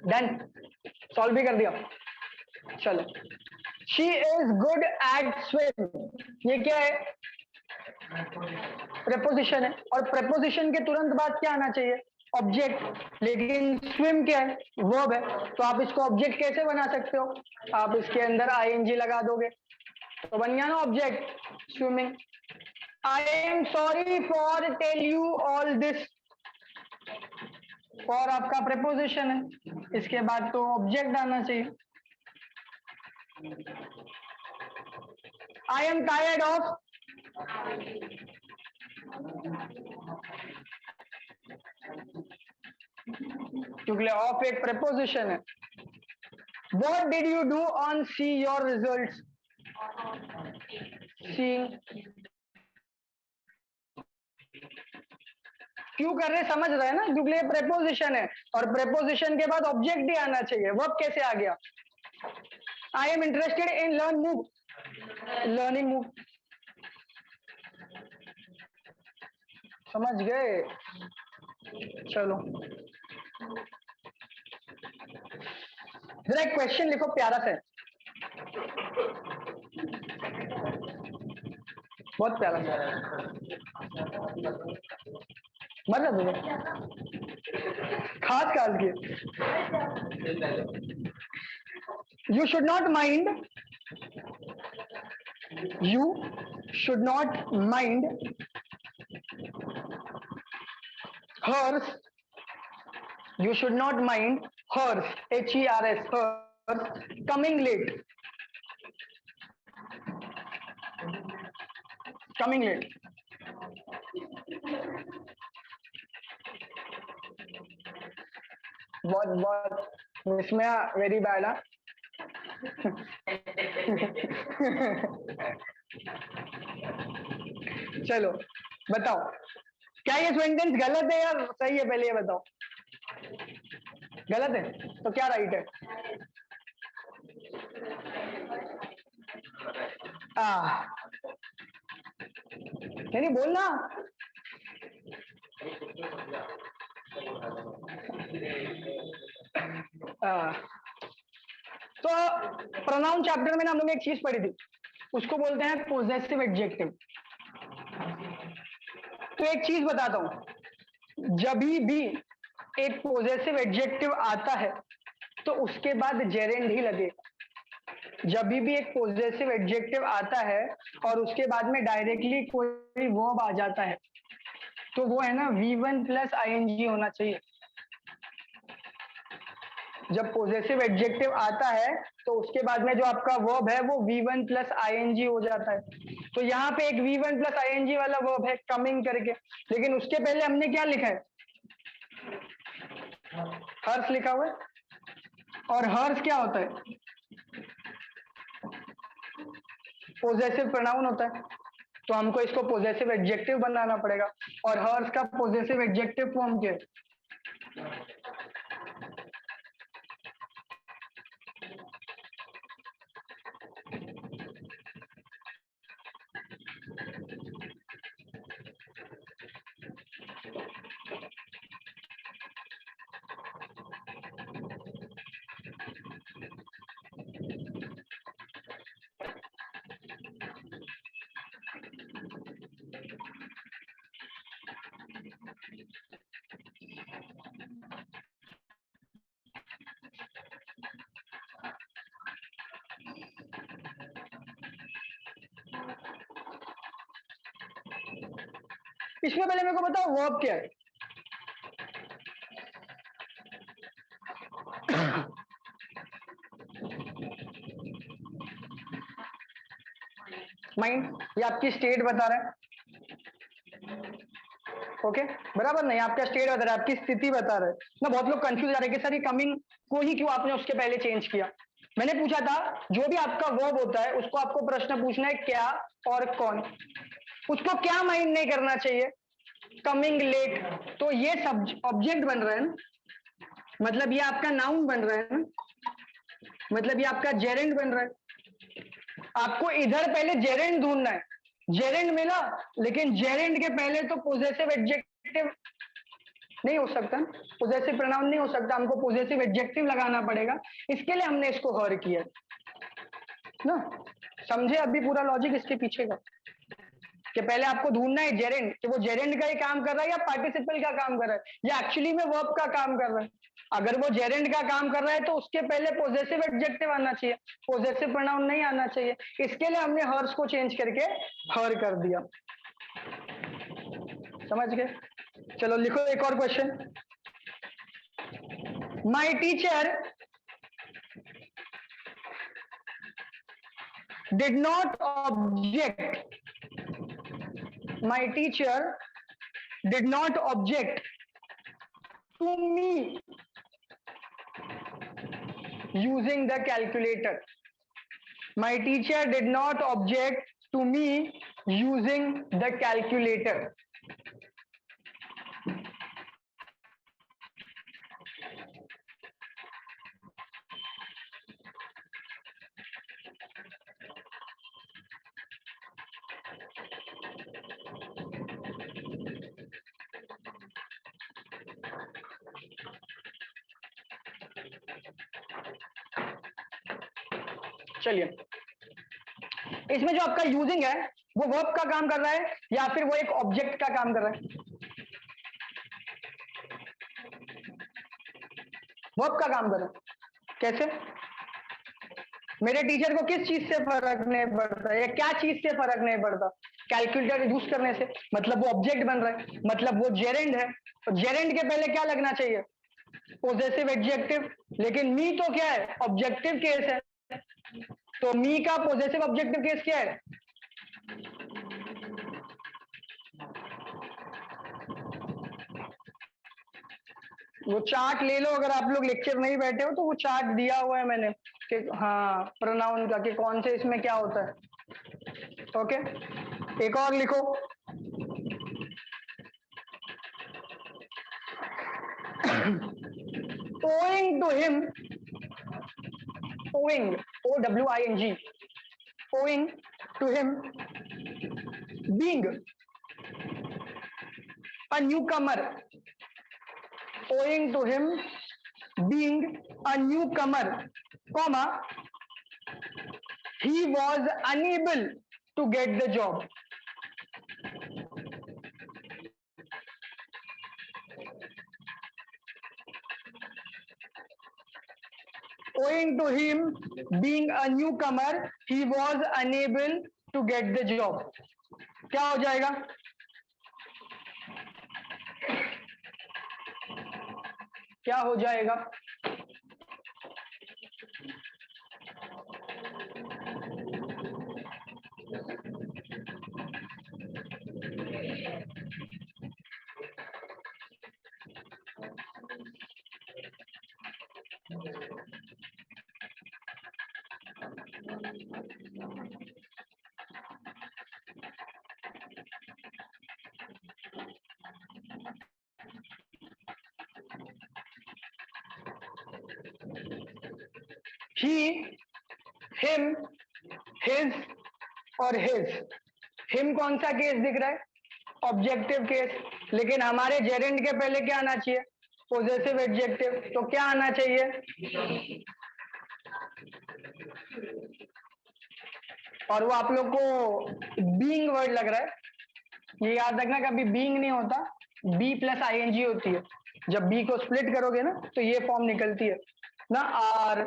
A: डन, सॉल्व भी कर दिया। चलो, she is good at swim, ये क्या है? प्रेपोजिशन है, और प्रेपोजिशन के तुरंत बाद क्या आना चाहिए? ऑब्जेक्ट। लेकिन स्विम क्या है? वर्ब है, तो आप इसको ऑब्जेक्ट कैसे बना सकते हो? आप इसके अंदर आईएनजी लगा दोगे तो बन गया ना object, swimming. I am sorry for tell you all this, for आपका प्रेपोजिशन है, इसके बाद तो ऑब्जेक्ट आना चाहिए। आई एम टायर्ड ऑफ, क्योंकि ऑफ एक प्रेपोजिशन है। What did you do on see your results? Seeing. क्यों कर रहे समझ रहे हैं ना, क्योंकि ये प्रेपोजिशन है और प्रेपोजिशन के बाद ऑब्जेक्ट ही आना चाहिए। वर्ब कैसे आ गया? I am interested in learn move, learning move. समझ गए? चलो जरा एक क्वेश्चन लिखो प्यारा से, बहुत प्यारा सा, मतलब खास खास के। You should not mind, you should not mind hers, you should not mind hers, hers, hers coming late, coming late। बहुत बहुत इसमें वेरी बैड है। चलो बताओ, क्या ये सेंटेंस गलत है या सही है? पहले ये बताओ। गलत है, तो क्या राइट है? नहीं बोलना। तो प्रोनाउन चैप्टर में ना हम लोग एक चीज पढ़ी थी, उसको बोलते हैं पोजेसिव एडजेक्टिव। तो एक चीज बताता हूं, जब भी एक पोजेसिव एडजेक्टिव आता है तो उसके बाद जेरेंड ही लगेगा। जब भी एक पोजेसिव एडजेक्टिव आता है और उसके बाद में डायरेक्टली कोई वर्ब आ जाता है तो वो है ना V1 प्लस ING होना चाहिए। जब पोजेसिव एडजेक्टिव आता है तो उसके बाद में जो आपका वर्ब है वो V1 प्लस ING हो जाता है। तो यहाँ पे एक V1 प्लस ING वाला वर्ब है कमिंग करके, लेकिन उसके पहले हमने क्या लिखा है? हर्ष लिखा हुआ है। और हर्ष क्या होता है? पोजेसिव प्रोनाउन होता है। तो हमको इसको पोजेसिव एडजेक्टिव बनाना पड़ेगा। और हर्ष का पोजेसिव एडजेक्टिव फॉर्म क्या है? इसमें पहले मेरे को बताओ वर्ब क्या है? माइंड, ये आपकी स्टेट बता रहा है। ओके बराबर नहीं, आपका स्टेट बता रहा है, आपकी स्थिति बता रहा है ना। बहुत लोग कंफ्यूज आ रहे हैं कि सर ये कमिंग को ही क्यों आपने उसके पहले चेंज किया। मैंने पूछा था जो भी आपका वर्ब होता है उसको आपको प्रश्न पूछना है क्या और कौन। उसको क्या माइंड नहीं करना चाहिए? Coming late. तो ये सब ऑब्जेक्ट बन रहा है ना, मतलब ये आपका नाउन बन रहा है ना, मतलब ये आपका जेरेंड बन रहा है। आपको इधर पहले जेरेंड ढूंढना है। जेरेंड मिला, लेकिन जेरेंड के पहले तो पोजेसिव एडजेक्टिव नहीं हो सकता, पोजेसिव प्रोनाउन नहीं हो सकता, हमको पोजेसिव एडजेक्टिव लगाना पड़ेगा। इसके लिए हमने इसको हर किया ना। समझे अभी पूरा लॉजिक इसके पीछे का, कि पहले आपको ढूंढना है जेरेंड, कि वो जेरेंड का ही काम कर रहा है या पार्टिसिपल का काम कर रहा है या एक्चुअली में वर्ब का काम कर रहा है। अगर वो जेरेंड का काम कर रहा है तो उसके पहले पोजेसिव एडजेक्टिव आना चाहिए, पोजेसिव प्रोनाउन नहीं आना चाहिए। इसके लिए हमने हर्स को चेंज करके हर कर दिया। समझ गए? चलो लिखो एक और question. My teacher did not object, my teacher did not object to me using the calculator. My teacher did not object to me using the calculator. चलिए, इसमें जो आपका यूजिंग है वो वर्ब का काम कर रहा है या फिर वो एक ऑब्जेक्ट का काम कर रहा है? वर्ब का काम कर रहा है। कैसे? मेरे टीचर को किस चीज से फर्क नहीं पड़ता या क्या चीज से फर्क नहीं पड़ता? कैलकुलेटर यूज करने से, मतलब वो ऑब्जेक्ट बन रहा है, मतलब वो जेरेंड है। तो जेरेंड के पहले क्या लगना चाहिए? Possessive adjective. लेकिन मी तो क्या है? ऑब्जेक्टिव केस है। तो मी का पोजेसिव ऑब्जेक्टिव केस क्या है? वो चार्ट ले लो, अगर आप लोग लेक्चर नहीं बैठे हो तो वो चार्ट दिया हुआ है मैंने कि हाँ प्रोनाउन का कि कौन से इसमें क्या होता है। ओके एक और लिखो। owing to him, owing, O-W-I-N-G, owing to him being a newcomer, owing to him being a newcomer, comma, he was unable to get the job. Owing to him being a newcomer, he was unable to get the job. क्या हो जाएगा? क्या हो जाएगा? he, him, his और his. him कौन सा case दिख रहा है? Objective case. लेकिन हमारे जेरेंड के पहले क्या आना चाहिए? Possessive adjective. तो क्या आना चाहिए? और वो आप लोग को बीइंग वर्ड लग रहा है. ये याद रखना, कभी बीइंग नहीं होता, बी प्लस आईएनजी होती है. जब बी को स्प्लिट करोगे ना तो ये फॉर्म निकलती है ना, आर,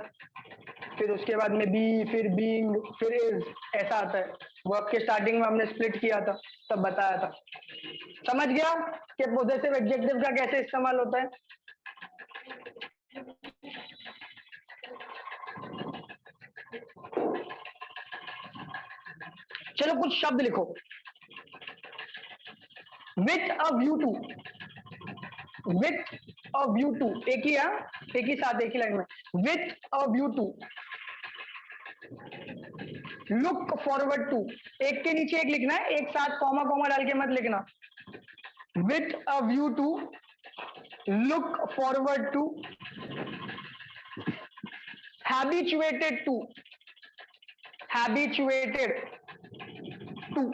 A: फिर उसके बाद में बी, फिर बीइंग, फिर इज, ऐसा आता है. वर्ब के स्टार्टिंग में हमने स्प्लिट किया था, तब बताया था. समझ गया कि पोजेसिव एडजेक्टिव का कैसे इस्तेमाल होता है? चलो कुछ शब्द लिखो. With a view to, with a view to, एक ही है, एक ही साथ, एक ही लाइन में. With a view to, look forward to, एक के नीचे एक लिखना है, एक साथ कॉमा कॉमा डाल के मत लिखना. With a view to, look forward to, habituated to, habituated to.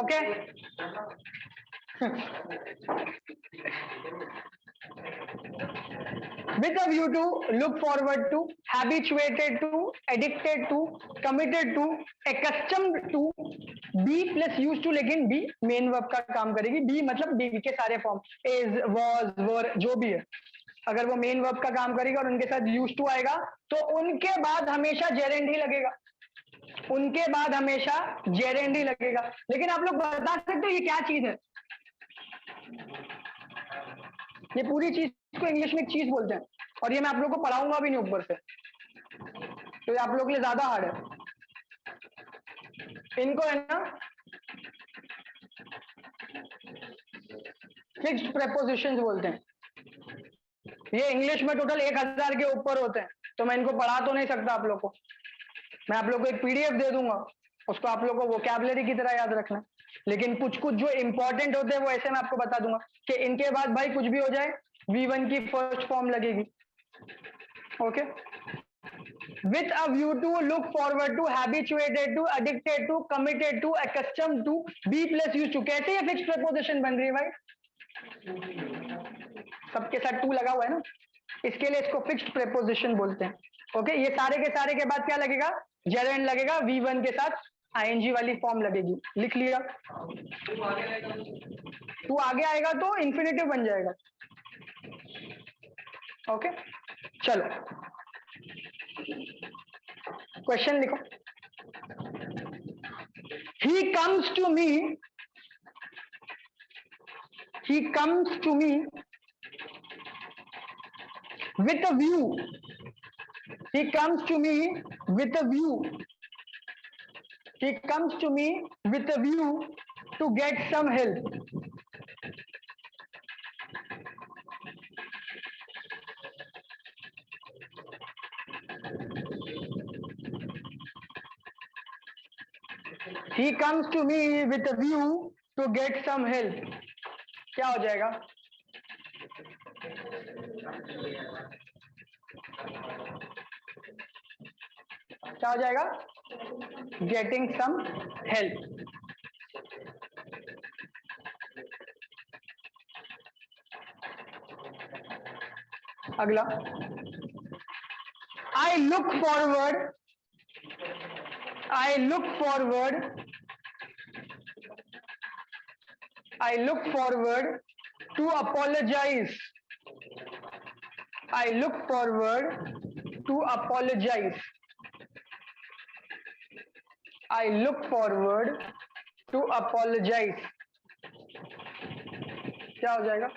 A: Okay. With a view to, look forward to, habituated to, addicted to, committed to, accustomed to, be plus used to, लेकिन be main verb का काम करेगी. be मतलब be के सारे form, is, was, were, जो भी है, अगर वो मेन वर्ब का काम करेगा और उनके साथ used to आएगा तो उनके बाद हमेशा जेरेंड ही लगेगा. उनके बाद हमेशा जेरेंड ही लगेगा. लेकिन आप लोग बता सकते हो ये क्या चीज है? ये पूरी चीज को इंग्लिश में एक चीज बोलते हैं, और ये मैं आप लोग को पढ़ाऊंगा भी नहीं ऊपर से, तो ये आप लोग के लिए ज्यादा हार्ड है. इनको है ना फिक्स्ड प्रेपोजिशंस बोलते हैं। ये इंग्लिश में टोटल 1000 के ऊपर होते हैं, तो मैं इनको पढ़ा तो नहीं सकता आप लोग को। मैं आप लोग को एक पीडीएफ दे दूंगा, उसको आप लोग को वोकैबुलरी की तरह याद रखना। लेकिन कुछ कुछ जो इंपॉर्टेंट होते हैं वो ऐसे मैं आपको बता दूंगा कि इनके बाद भाई कुछ भी हो जाए V1 की फर्स्ट फॉर्म लगेगी। Okay, with a view to, look forward to, habituated to, addicted to, committed to, accustomed to, be plus used to। कैसे ये फिक्स्ड प्रीपोजिशन बन रही है भाई? सबके साथ टू लगा हुआ है ना, इसके लिए इसको फिक्स्ड प्रीपोजिशन बोलते हैं। ओके, ये सारे के बाद क्या लगेगा? जेरेंड लगेगा, V1 के साथ आईएनजी वाली फॉर्म लगेगी। लिख लिया? टू आगे आएगा तो इंफिनिटिव बन जाएगा। ओके, चलो क्वेश्चन लिखो। He comes to me with a view, he comes to me with a view, he comes to me with a view to get some help। He comes to me with a view to get some help। क्या हो जाएगा? क्या हो जाएगा? Getting some help। अगला, I look forward to apologize। I look forward to apologize। I look forward to apologize। क्या हो जाएगा?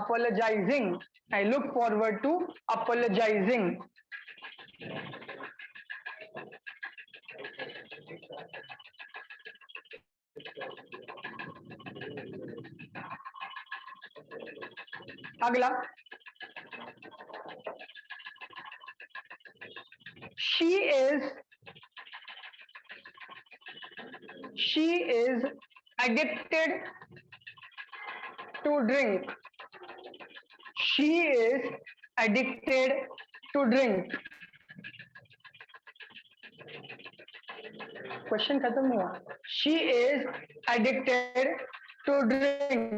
A: Apologizing। I look forward to apologizing। अगला, she is addicted to drink। She is addicted to drink। Question खत्म हुआ। She is addicted to drink,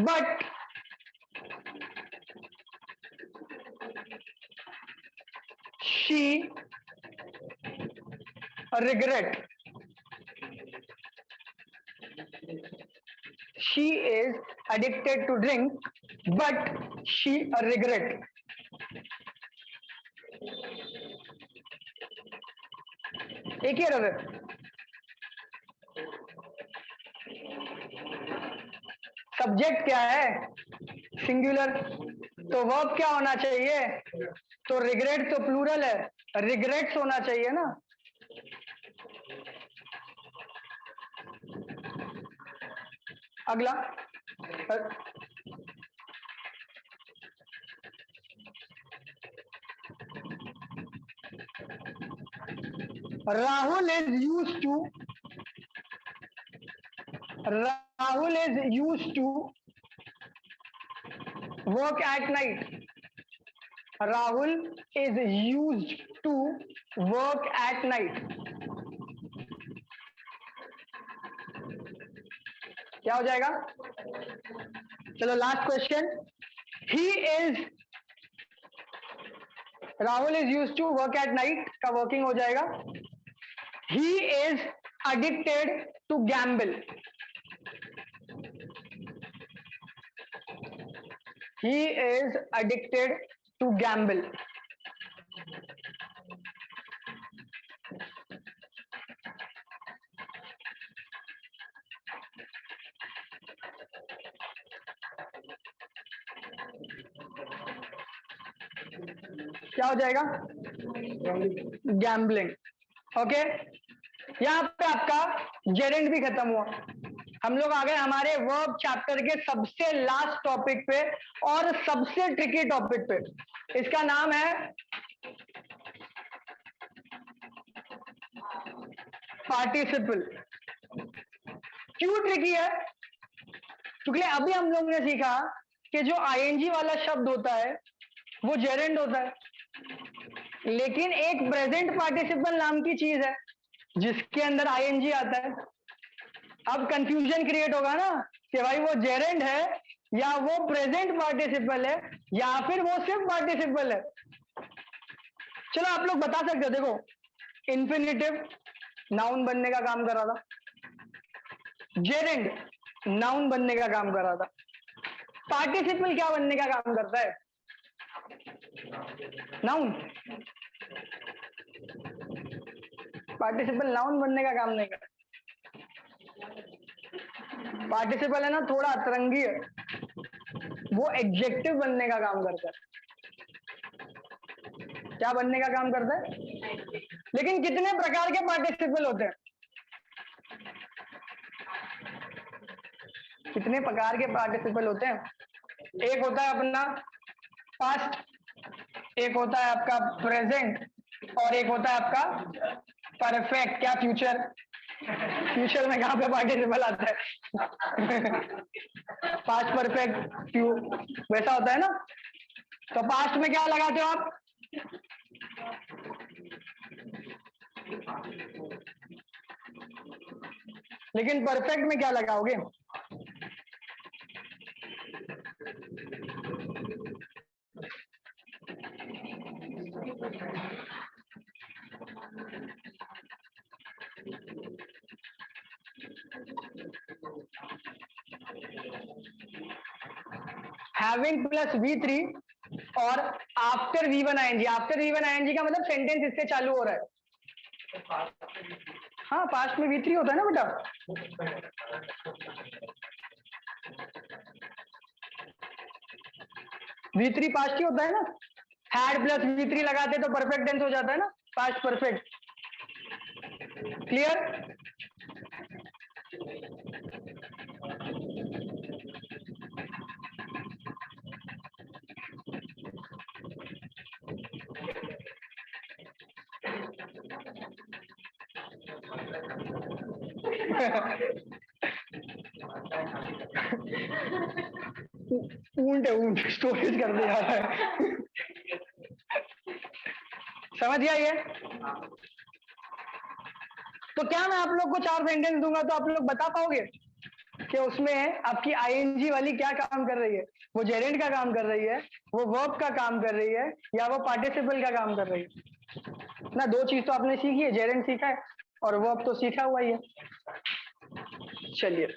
A: but she regret। She is addicted to drink, but she regret। एक ही रहे। Subject क्या है? Singular, तो verb क्या होना चाहिए? तो रिग्रेट तो प्लूरल है, रिग्रेट्स होना चाहिए ना। अगला, Rahul is used to work at night। Rahul is used to work at night। क्या हो जाएगा? चलो last question. Rahul is used to work at night का वर्किंग हो जाएगा he is addicted to gamble। He is addicted to gamble। क्या हो जाएगा? गैम्बलिंग। ओके, यहाँ पे आपका जेरेंड भी खत्म हुआ। हम लोग आ गए हमारे वर्ब चैप्टर के सबसे लास्ट टॉपिक पे और सबसे ट्रिकी टॉपिक पे। इसका नाम है पार्टिसिपल। क्यों ट्रिकी है? क्योंकि अभी हम लोग ने सीखा कि जो आईएनजी वाला शब्द होता है वो जेरेंड होता है, लेकिन एक प्रेजेंट पार्टिसिपल नाम की चीज है जिसके अंदर आईएनजी आता है। अब कंफ्यूजन क्रिएट होगा ना कि भाई वो जेरेंड है या वो प्रेजेंट पार्टिसिपल है या फिर वो सिर्फ पार्टिसिपल है। चलो आप लोग बता सकते हो। देखो, इन्फिनिटिव नाउन बनने का काम कर रहा था, जेरेंड नाउन बनने का काम कर रहा था, पार्टिसिपल क्या बनने का काम करता है? नाउन। पार्टिसिपल नाउन बनने का काम नहीं करता। पार्टिसिपल है ना, थोड़ा अतरंगी है, वो एडजेक्टिव बनने का काम करता है। क्या बनने का काम करता है? लेकिन कितने प्रकार के पार्टिसिपल होते हैं? कितने प्रकार के पार्टिसिपल होते हैं? एक होता है अपना पास्ट, एक होता है आपका प्रेजेंट, और एक होता है आपका परफेक्ट। क्या फ्यूचर? फ्यूचर में कहाँ पे पार्टिसिपल आता है? पास्ट, परफेक्ट, वैसा होता है ना। तो पास्ट में क्या लगाते हो आप? लेकिन परफेक्ट में क्या लगाओगे? हैविंग प्लस V3 और after V1 ING। After V1 ING का मतलब सेंटेंस इससे चालू हो रहा है। हाँ, पास्ट में V3 होता है ना बेटा। V3 पास्ट ही होता है ना। हैड प्लस V3 लगाते तो परफेक्ट टेंस हो जाता है ना, पास्ट परफेक्ट। क्लियर? ऊंट है, ऊंट स्टोरेज कर दिया है। समझ गया ये? तो क्या मैं आप लोग को 4 सेंटेंस दूंगा तो आप लोग बता पाओगे कि उसमें आपकी आईएनजी वाली क्या काम कर रही है? वो जेरेंड का काम कर रही है, वो वर्ब का काम कर रही है, या वो पार्टिसिपल का काम कर रही है? ना, 2 चीज तो आपने सीखी है, जेरेंड सीखा है और वर्ब तो सीखा हुआ ही है। चलिए,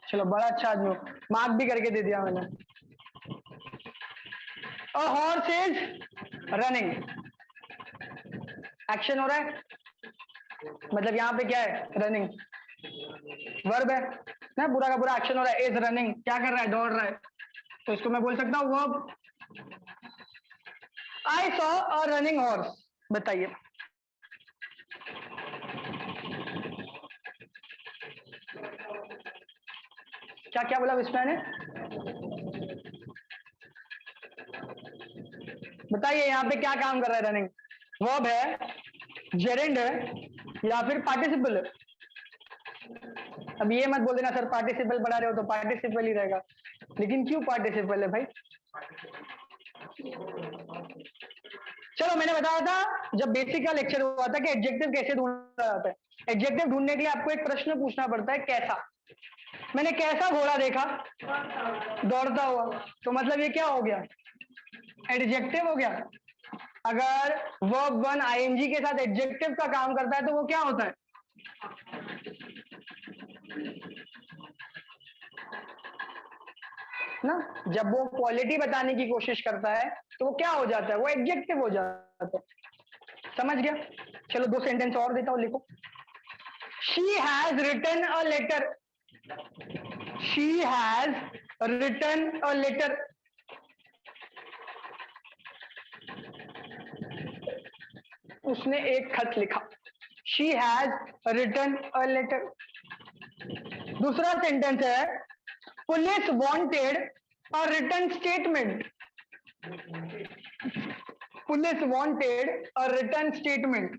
A: चलो बड़ा अच्छा आदमी, मार्क भी करके दे दिया मैंने। A horse is running. Action हो रहा है, मतलब यहाँ पे क्या है? रनिंग वर्ब है ना, पूरा का पूरा एक्शन हो रहा है। इज रनिंग, क्या कर रहा है? दौड़ रहा है। तो इसको मैं बोल सकता हूँ verb. I saw a running horse. बताइए, क्या क्या बोला विस्मय ने? बताइए यहाँ पे क्या काम कर रहा है? रनिंग वर्ब है, जेरेंड है, या फिर पार्टिसिपल है? अब ये मत बोल देना सर पार्टिसिपल पढ़ा रहे हो तो पार्टिसिपल ही रहेगा। लेकिन क्यों पार्टिसिपल है भाई? चलो, मैंने बताया था जब बेसिक का लेक्चर हुआ था कि एडजेक्टिव कैसे ढूंढा जाता है। एडजेक्टिव ढूंढने के लिए आपको एक प्रश्न पूछना पड़ता है, कैसा। मैंने कैसा घोड़ा देखा? दौड़ता हुआ। तो मतलब ये क्या हो गया? एडजेक्टिव हो गया। अगर वर्ब वन आईएनजी के साथ एडजेक्टिव का काम करता है तो वो क्या होता है? ना, जब वो क्वालिटी बताने की कोशिश करता है तो वो क्या हो जाता है? वो एडजेक्टिव हो जाता है। समझ गया? चलो 2 सेंटेंस और देता हूं, लिखो। She has written a letter. She has written a letter. उसने एक खत लिखा। She has written a letter. दूसरा सेंटेंस है, police wanted a written statement. Police wanted a written statement.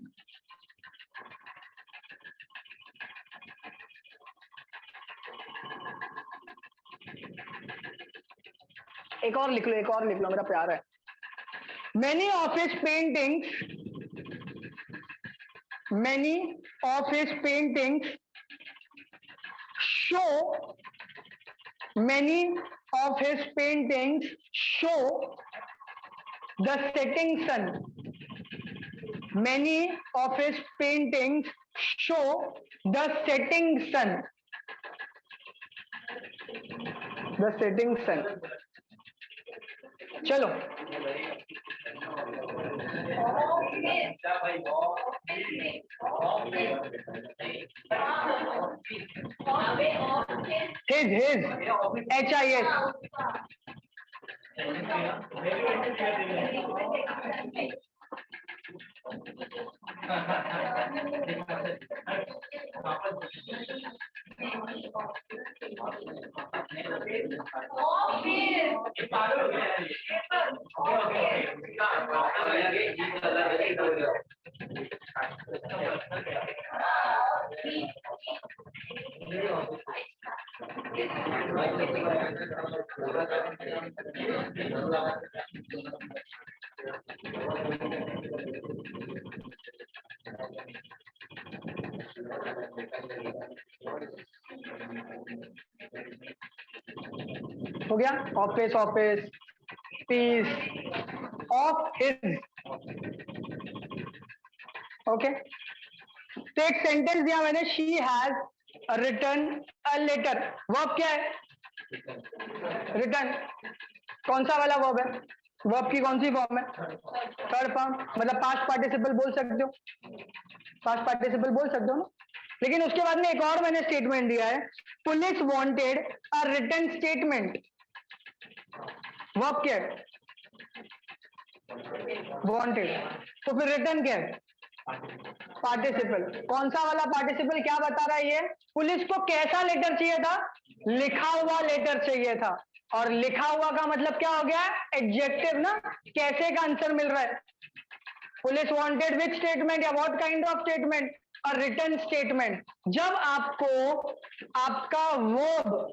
A: एक और लिख लो, एक और लिख लो, मेरा प्यार है। Many office paintings, many office paintings show, many of his paintings show the setting sun. Many of his paintings show the setting sun. The setting sun. चलो, his HIS. हो गया? Office office piece of his. Okay, तो एक sentence दिया मैंने, she has written a letter. Verb क्या है? Written. कौन सा वाला वर्ब है? वर्ब की कौन सी फॉर्म है? थर्ड फॉर्म, मतलब पास्ट पार्टिसिपल बोल सकते हो, पास्ट पार्टिसिपल बोल सकते हो ना। लेकिन उसके बाद में एक और मैंने स्टेटमेंट दिया है, police wanted a written statement. Verb क्या है? वांटेड। तो फिर रिटन क्या है? पार्टिसिपल। कौन सा वाला पार्टिसिपल? क्या बता रहा है ये? पुलिस को कैसा लेटर चाहिए था? लिखा हुआ लेटर चाहिए था। और लिखा हुआ का मतलब क्या हो गया? एडजेक्टिव ना। कैसे का आंसर मिल रहा है? पुलिस वांटेड विच स्टेटमेंट या what kind of statement? A written statement. जब आपको आपका वर्ब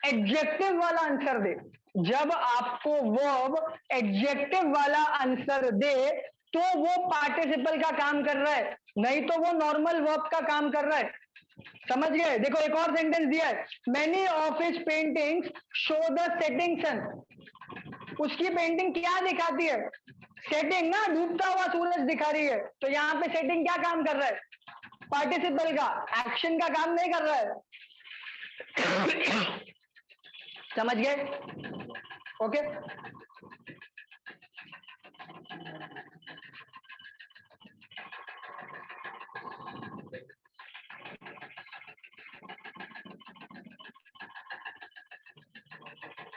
A: एडजेक्टिव वाला आंसर दे, जब आपको वर्ब एडजेक्टिव वाला आंसर दे तो वो पार्टिसिपल का काम कर रहा है, नहीं तो वो नॉर्मल वर्ब का काम कर रहा है। समझ गए? देखो एक और सेंटेंस दिया है, many of his paintings show the setting sun. उसकी पेंटिंग क्या दिखाती है? सेटिंग ना, डूबता हुआ सूरज दिखा रही है। तो यहाँ पे सेटिंग क्या काम कर रहा है? पार्टिसिपल का, एक्शन का काम नहीं कर रहा है। समझ गए? ओके,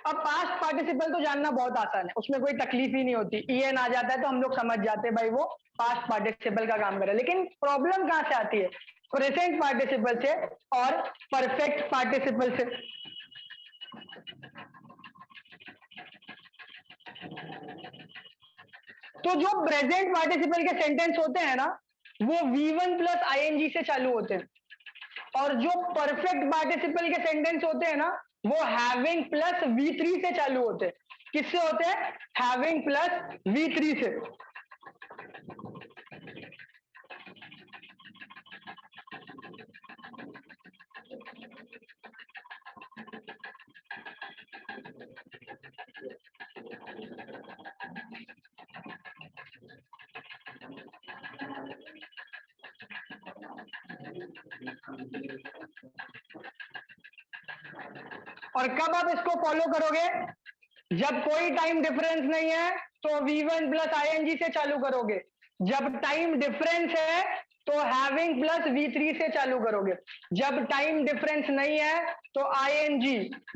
A: अब पास्ट पार्टिसिपल तो जानना बहुत आसान है, उसमें कोई तकलीफ ही नहीं होती। ईएन आ जाता है तो हम लोग समझ जाते हैं भाई वो पास्ट पार्टिसिपल का काम कर रहा है। लेकिन प्रॉब्लम कहां से आती है? प्रेजेंट पार्टिसिपल से और परफेक्ट पार्टिसिपल से। तो जो प्रेजेंट पार्टिसिपल के सेंटेंस होते हैं ना, वो V1 प्लस आईएनजी से चालू होते हैं, और जो परफेक्ट पार्टिसिपल के सेंटेंस होते हैं ना, वो हैविंग प्लस V3 से चालू होते हैं। किससे होते हैं? हैविंग प्लस V3 से। और कब आप इसको फॉलो करोगे? जब कोई टाइम डिफरेंस नहीं है तो V1 प्लस ING से चालू करोगे, जब टाइम डिफरेंस है तो हैविंग प्लस V3 से चालू करोगे, जब टाइम डिफरेंस नहीं है तो ING,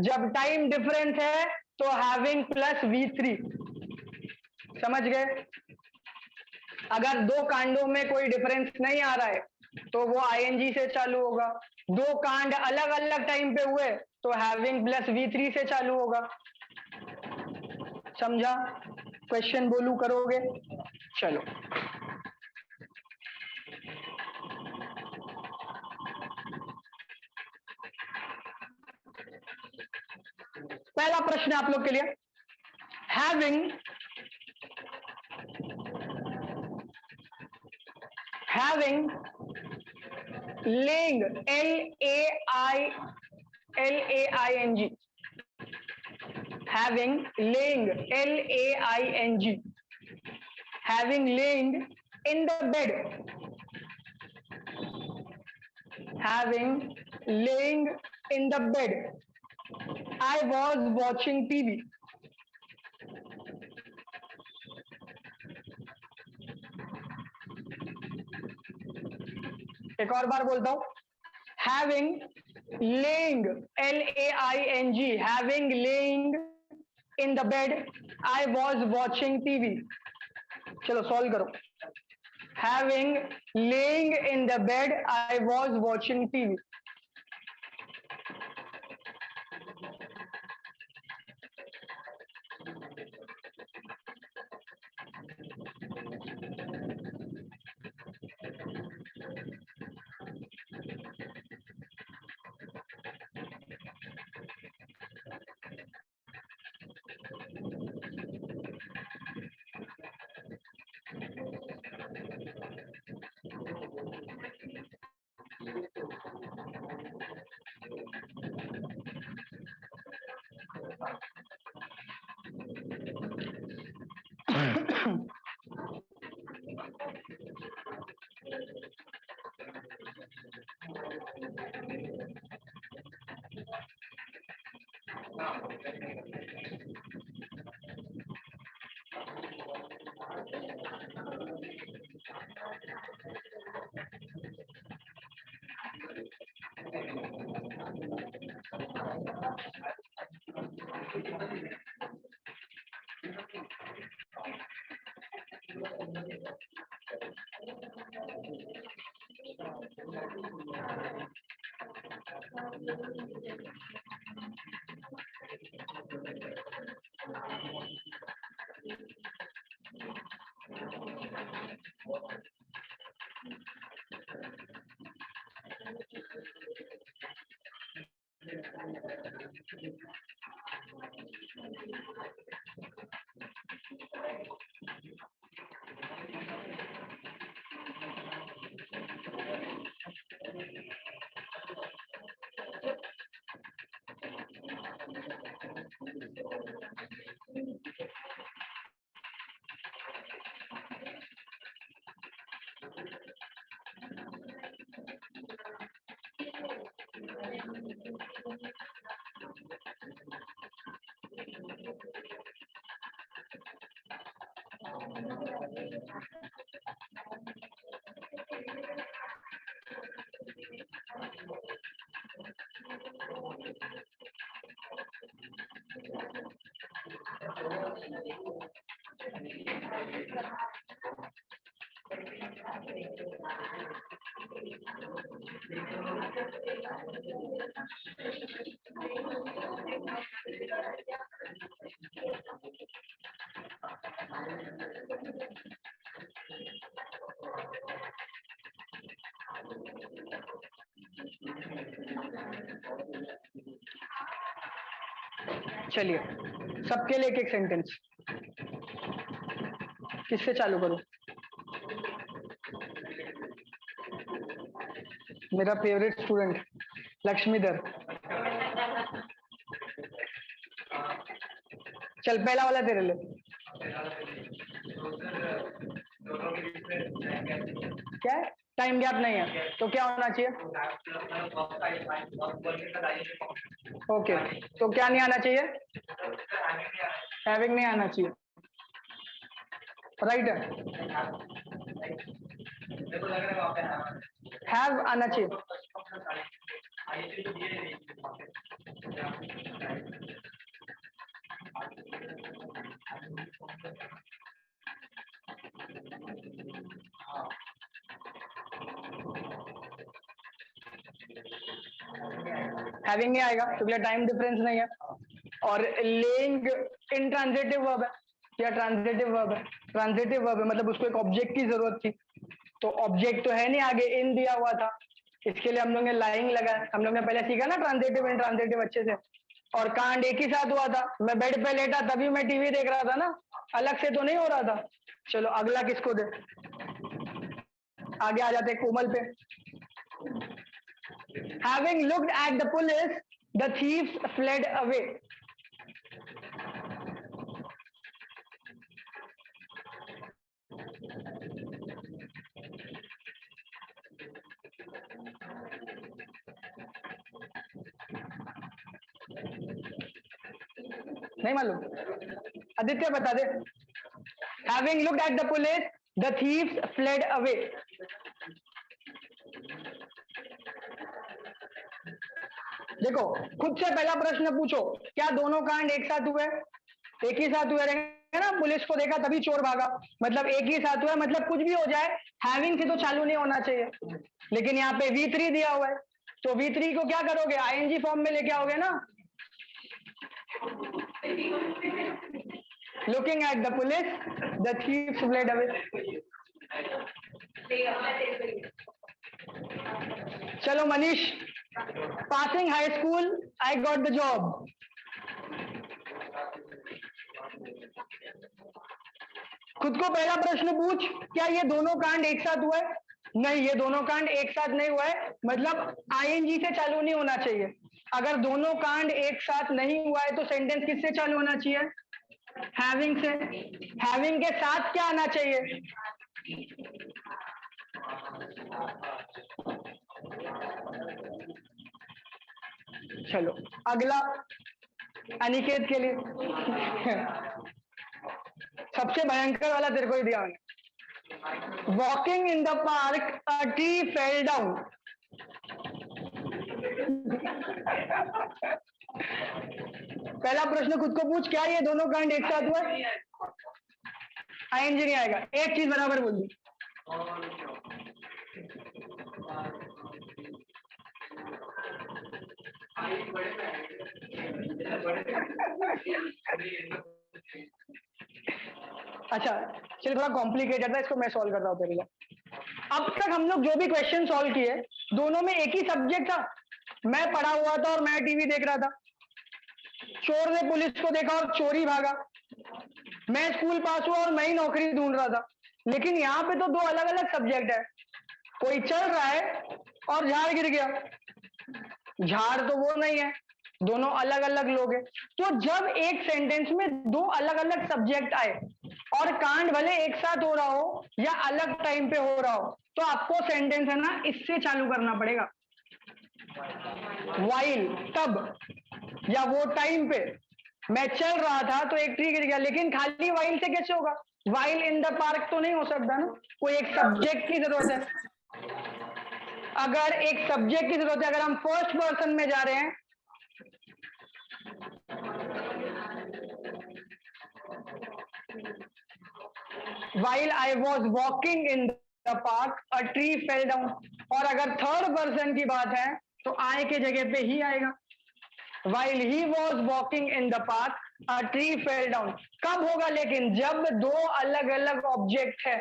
A: जब टाइम डिफरेंस है तो हैविंग प्लस V3। समझ गए? अगर दो कांडों में कोई डिफरेंस नहीं आ रहा है तो वो ING से चालू होगा, दो कांड अलग अलग टाइम पे हुए तो हैविंग प्लस V3 से चालू होगा। समझा? क्वेश्चन बोलू करोगे? चलो, पहला प्रश्न आप लोग के लिए, having laying, L-A-I-N-G, having laying, L-A-I-N-G, having laying in the bed, having laying in the bed, I was watching TV. एक और बार बोलता हूं, having laying, L-A-I-N-G, having laying in the bed, I was watching TV. चलो solve करो। Having laying in the bed, I was watching TV. चलिए, सबके लिए एक एक सेंटेंस। किससे चालू करूं? मेरा फेवरेट स्टूडेंट लक्ष्मीधर। चल पहला वाला तेरे लिए। क्या है? टाइम गैप नहीं है, तो क्या होना चाहिए? ओके, तो क्या नहीं आना चाहिए? हैविंग नहीं आना चाहिए, राइट है। हैव आना चाहिए। हैविंग नहीं आएगा क्योंकि टाइम डिफरेंस नहीं है। और लेइंग इन ट्रांजिटिव वर्ब है या ट्रांजिटिव वर्ब है? ट्रांजिटिव वर्ब है, मतलब उसको एक ऑब्जेक्ट की जरूरत थी, तो ऑब्जेक्ट तो है नहीं, आगे इन दिया हुआ था, इसके लिए हम लोग ने लाइंग लगाया। हम लोग ने पहले सीखा ना ट्रांजिटिव इन ट्रांजिटिव अच्छे से। और कांड एक ही साथ हुआ था, मैं बेड पे लेटा तभी मैं टीवी देख रहा था ना, अलग से तो नहीं हो रहा था। चलो अगला किसको दे, आगे आ जाते कोमल पे। Having looked at the police, the thieves fled away. नहीं मालूम? आदित्य बता दे। Having looked at the police, the thieves fled away. देखो खुद से पहला प्रश्न पूछो, क्या दोनों कांड एक साथ हुए? एक ही साथ हुए रहेंगे ना, पुलिस को देखा तभी चोर भागा, मतलब एक ही साथ हुआ, मतलब कुछ भी हो जाए हैविंग से तो चालू नहीं होना चाहिए। लेकिन यहाँ पे V3 दिया हुआ है, तो V3 को क्या करोगे? ING फॉर्म में लेके आओगे ना। Looking at the police, the thieves fled away. चलो Manish, passing high school, I got the job. खुद को पहला प्रश्न पूछ, क्या ये दोनों कांड एक साथ हुआ है? नहीं, ये दोनों कांड एक साथ नहीं हुआ है, मतलब ING से चालू नहीं होना चाहिए। अगर दोनों कांड एक साथ नहीं हुआ है तो सेंटेंस किससे चालू होना चाहिए? हैविंग से। हैविंग के साथ क्या आना चाहिए? चलो अगला अनिकेत के लिए सबसे भयंकर वाला तेरे को ही दिया मैंने। Walking in the park a tree fell down. पहला प्रश्न खुद को पूछ, क्या ये दोनों कांड एक साथ हुआ? ING नहीं आएगा, एक चीज बराबर बोल दी। अच्छा चलिए, थोड़ा कॉम्प्लिकेटेड था, इसको मैं सॉल्व कर रहा हूँ तेरे लिए। अब तक हम लोग जो भी क्वेश्चन सॉल्व किए, दोनों में एक ही सब्जेक्ट था। मैं पढ़ा हुआ था और मैं टीवी देख रहा था, चोर ने पुलिस को देखा और चोरी भागा, मैं स्कूल पास हुआ और मैं ही नौकरी ढूंढ रहा था। लेकिन यहाँ पे तो दो अलग अलग सब्जेक्ट है, कोई चल रहा है और झाड़ गिर गया। झाड़ तो वो नहीं है, दोनों अलग अलग लोग हैं। तो जब एक सेंटेंस में दो अलग अलग सब्जेक्ट आए और कांड भले एक साथ हो रहा हो या अलग टाइम पे हो रहा हो, तो आपको सेंटेंस है ना इससे चालू करना पड़ेगा। वाइल, तब या वो टाइम पे मैं चल रहा था तो एक ट्री गिर गया, लेकिन खाली वाइल से कैसे होगा? वाइल इन द पार्क तो नहीं हो सकता ना, कोई एक सब्जेक्ट की जरूरत है। अगर एक सब्जेक्ट की जरूरत है, अगर हम फर्स्ट पर्सन में जा रहे हैं, while I was walking in the park a tree fell down, और अगर थर्ड पर्सन की बात है तो I के जगह पे ही आएगा। while he was walking in the park a tree fell down कब होगा? लेकिन जब दो अलग अलग ऑब्जेक्ट है।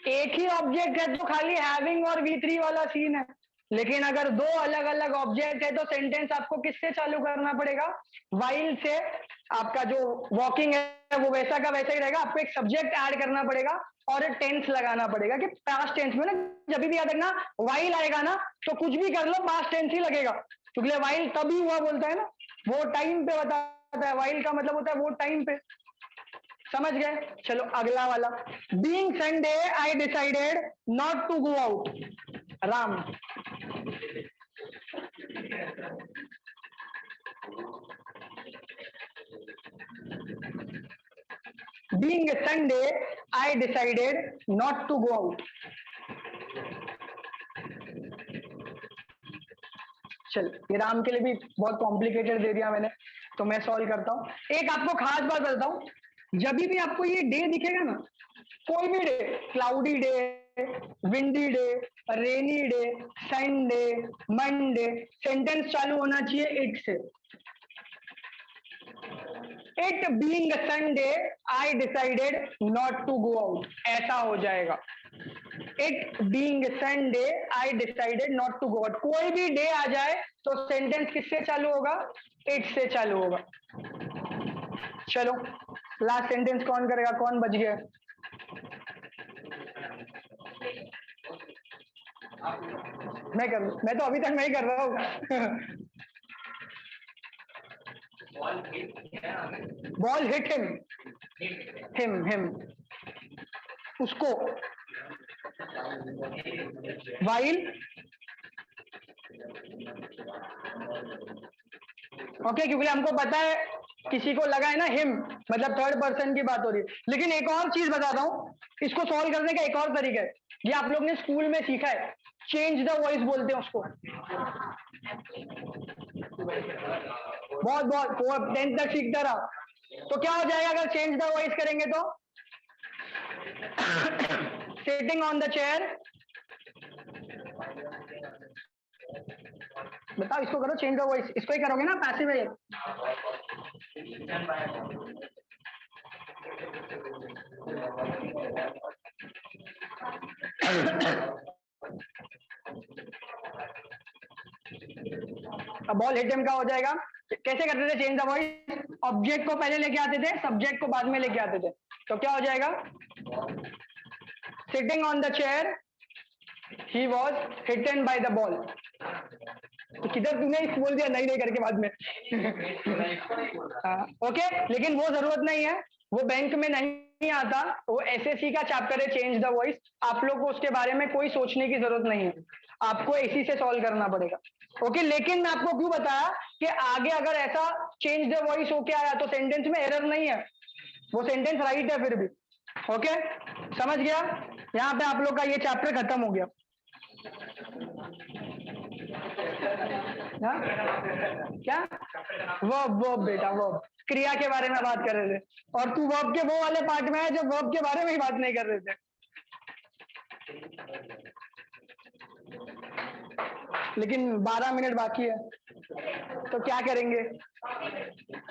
A: एक ही ऑब्जेक्ट है तो खाली हैविंग और V3 वाला सीन है, लेकिन अगर दो अलग अलग ऑब्जेक्ट है तो सेंटेंस आपको किससे चालू करना पड़ेगा? वाइल से। आपका जो वॉकिंग है वो वैसा का वैसा ही रहेगा, आपको एक सब्जेक्ट ऐड करना पड़ेगा और टेंस लगाना पड़ेगा कि पास्ट टेंस में ना, जब भी याद रखना वाइल आएगा ना तो कुछ भी कर लो पास्ट टेंस ही लगेगा, क्योंकि वाइल तभी हुआ बोलता है ना, वो टाइम पे बताता है। वाइल का मतलब होता है वो टाइम पे। समझ गए? चलो अगला वाला, being Sunday I decided not to go out. Ram, being a Sunday, I decided not to go out. चल, ये राम के लिए भी बहुत कॉम्प्लिकेटेड दे दिया मैंने, तो मैं सॉल्व करता हूँ। एक आपको खास बात बताता हूँ, जब भी आपको ये डे दिखेगा ना, कोई भी day, cloudy day, windy day, rainy day, Sunday, Monday, sentence चालू होना चाहिए इट से। It being Sunday I decided not to go out, ऐसा हो जाएगा। It being Sunday I decided not to go out. कोई भी डे आ जाए तो सेंटेंस किससे चालू होगा? इट से चालू होगा। चलो लास्ट सेंटेंस कौन करेगा? कौन बच गया? मैं तो अभी तक नहीं कर रहा हूँ। बॉल हिट हिम उसको, वाइल, ओके, क्योंकि हमको पता है किसी को लगा है ना हिम मतलब थर्ड पर्सन की बात हो रही है। लेकिन एक और चीज बताता हूँ, इसको सॉल्व करने का एक और तरीका है, ये आप लोग ने स्कूल में सीखा है, चेंज द वॉइस बोलते हैं उसको। बहुत 10th तक सीखता रहा, तो क्या हो जाएगा अगर चेंज द वॉइस करेंगे तो? सिटिंग ऑन द चेयर, बताओ इसको करो चेंज द वॉइस, इसको ही करोगे ना पैसिव है। अब बॉल हिट हिम का हो जाएगा। कैसे करते थे चेंज द वॉइस? ऑब्जेक्ट को पहले लेके आते थे, सब्जेक्ट को बाद में लेके आते थे, तो क्या हो जाएगा? Sitting on the chair he was hitten by the ball. तो किधर तूने बोल दिया नहीं करके बाद में। ओके, लेकिन वो जरूरत नहीं है, वो बैंक में नहीं आता, वो एसएससी का चैप्टर है चेंज द वॉइस। आप लोग को उसके बारे में कोई सोचने की जरूरत नहीं है, आपको इसी से सॉल्व करना पड़ेगा। ओके, लेकिन मैं आपको क्यों बताया कि आगे अगर ऐसा चेंज द वॉइस होके आया तो सेंटेंस में एरर नहीं है, वो सेंटेंस राइट है फिर भी। ओके, समझ गया? यहाँ पे आप लोग का ये चैप्टर खत्म हो गया। क्या? वो बेटा वो क्रिया के बारे में बात कर रहे थे, और तू वर्ब के वो वाले पार्ट में है जो वर्ब के बारे में ही बात नहीं कर रहे थे। लेकिन 12 मिनट बाकी है, तो क्या करेंगे?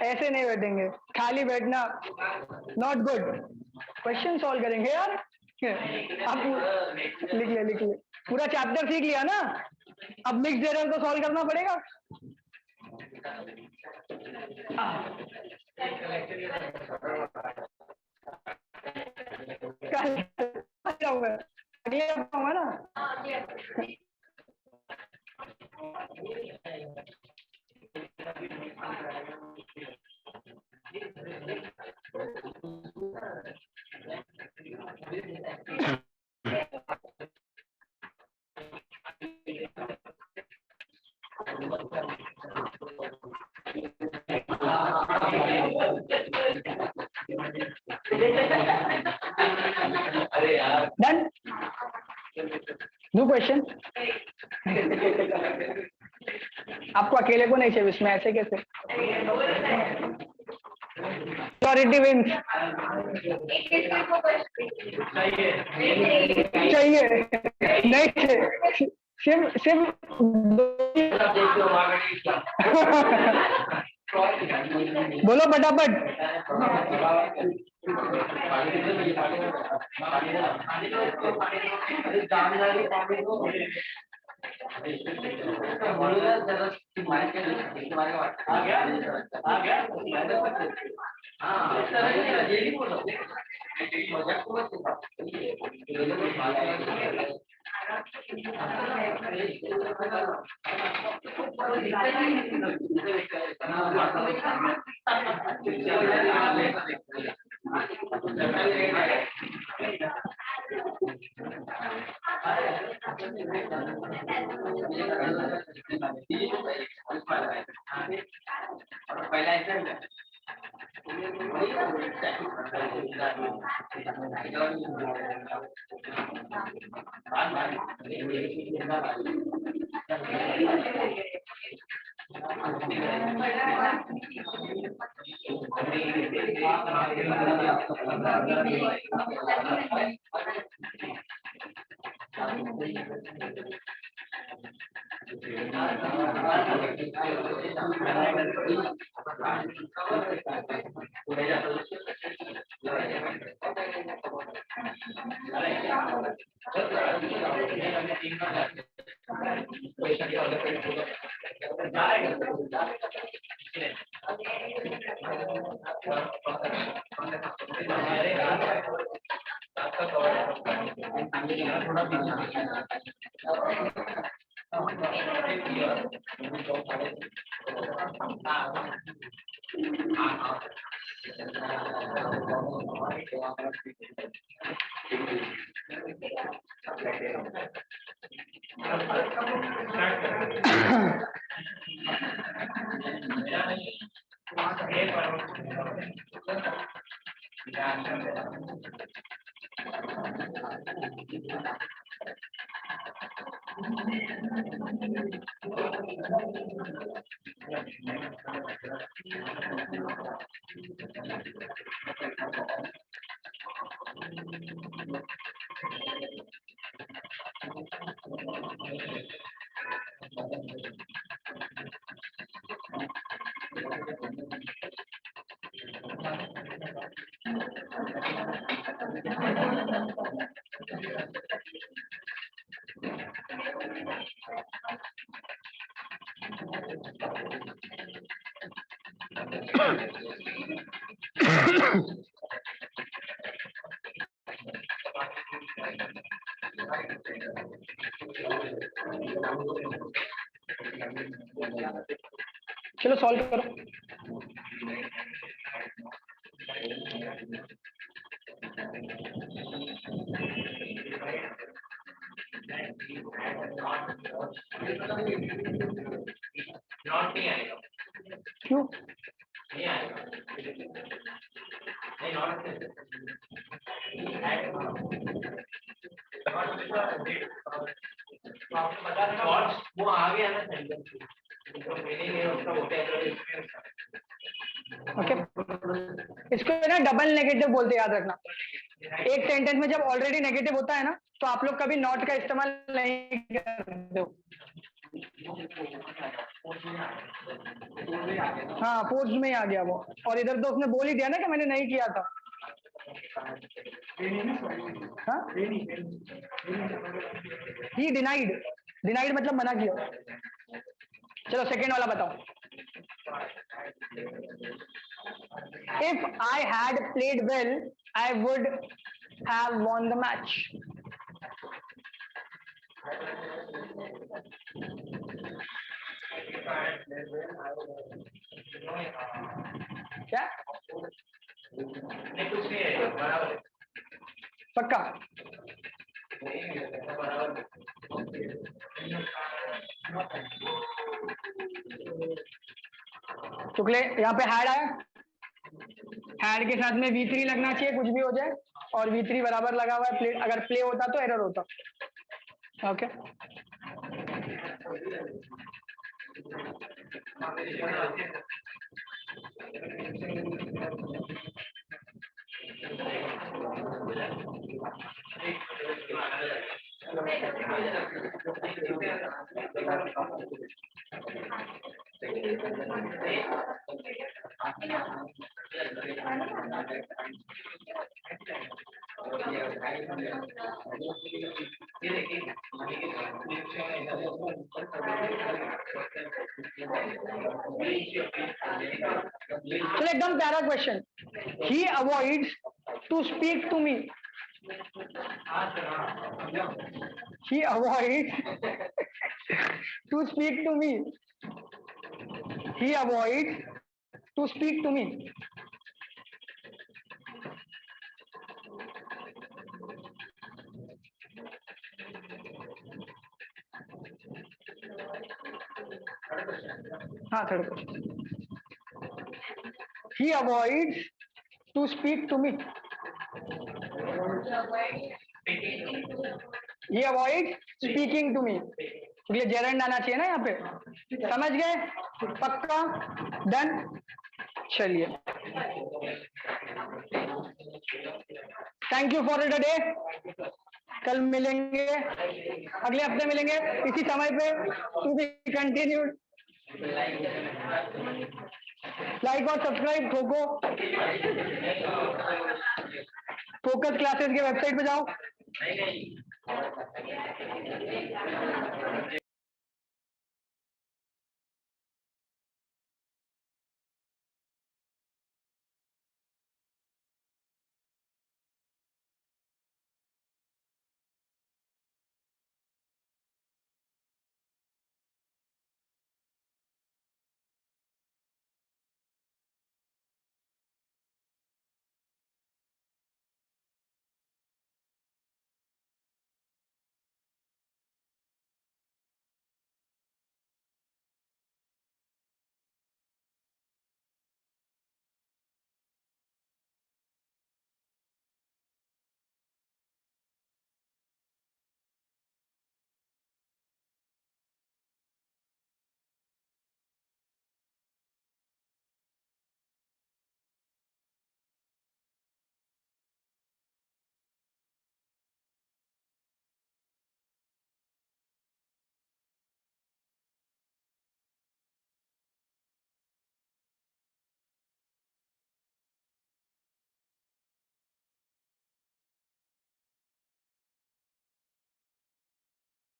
A: ऐसे नहीं बैठेंगे, खाली बैठना नॉट गुड। क्वेश्चन सॉल्व करेंगे यार। अब लिख ले, पूरा चैप्टर सीख लिया ना, अब मिक्स एरर को सॉल्व करना पड़ेगा। होगा ना? Done? No question? आपको अकेले को नहीं चाहिए इसमें, ऐसे कैसे? Majority wins. चाहिए नहीं, सिर्फ बोलो फटाफट। चलो सॉल्व करो। क्यों? वो आ गया ना ओके, इसको ना डबल नेगेटिव बोलते, याद रखना। एक सेंटेंस में जब ऑलरेडी नेगेटिव होता है ना, तो आप लोग कभी नॉट का इस्तेमाल नहीं करते हो। हाँ, फोर्स में आ गया वो, और इधर तो उसने बोल ही दिया ना कि मैंने नहीं किया था। हाँ, ही डिनाइड, डिनाइड मतलब मना किया। चलो सेकेंड वाला बताओ। If I had played well, I would have won the match. क्या? पक्का? शुक्ले, यहाँ पे हैड आया, हैड के साथ में V3 लगना चाहिए, कुछ भी हो जाए, और V3 बराबर लगा हुआ है प्ले, अगर प्ले होता तो एरर होता। ओके, चलो एकदम प्यारा question. He avoids to speak to me. He avoids to speak to me. He avoids to speak to me. हाँ third question. He avoids to speak to me. He avoids speaking to me. तो ये gerund आना चाहिए ना यहाँ पे. समझ गए? पक्का? डन? चलिए. Thank you for today. कल मिलेंगे, अगले हफ्ते मिलेंगे इसी समय पे. To be continued. लाइक और सब्सक्राइब ठोको. फोकस क्लासेस के वेबसाइट पे जाओ.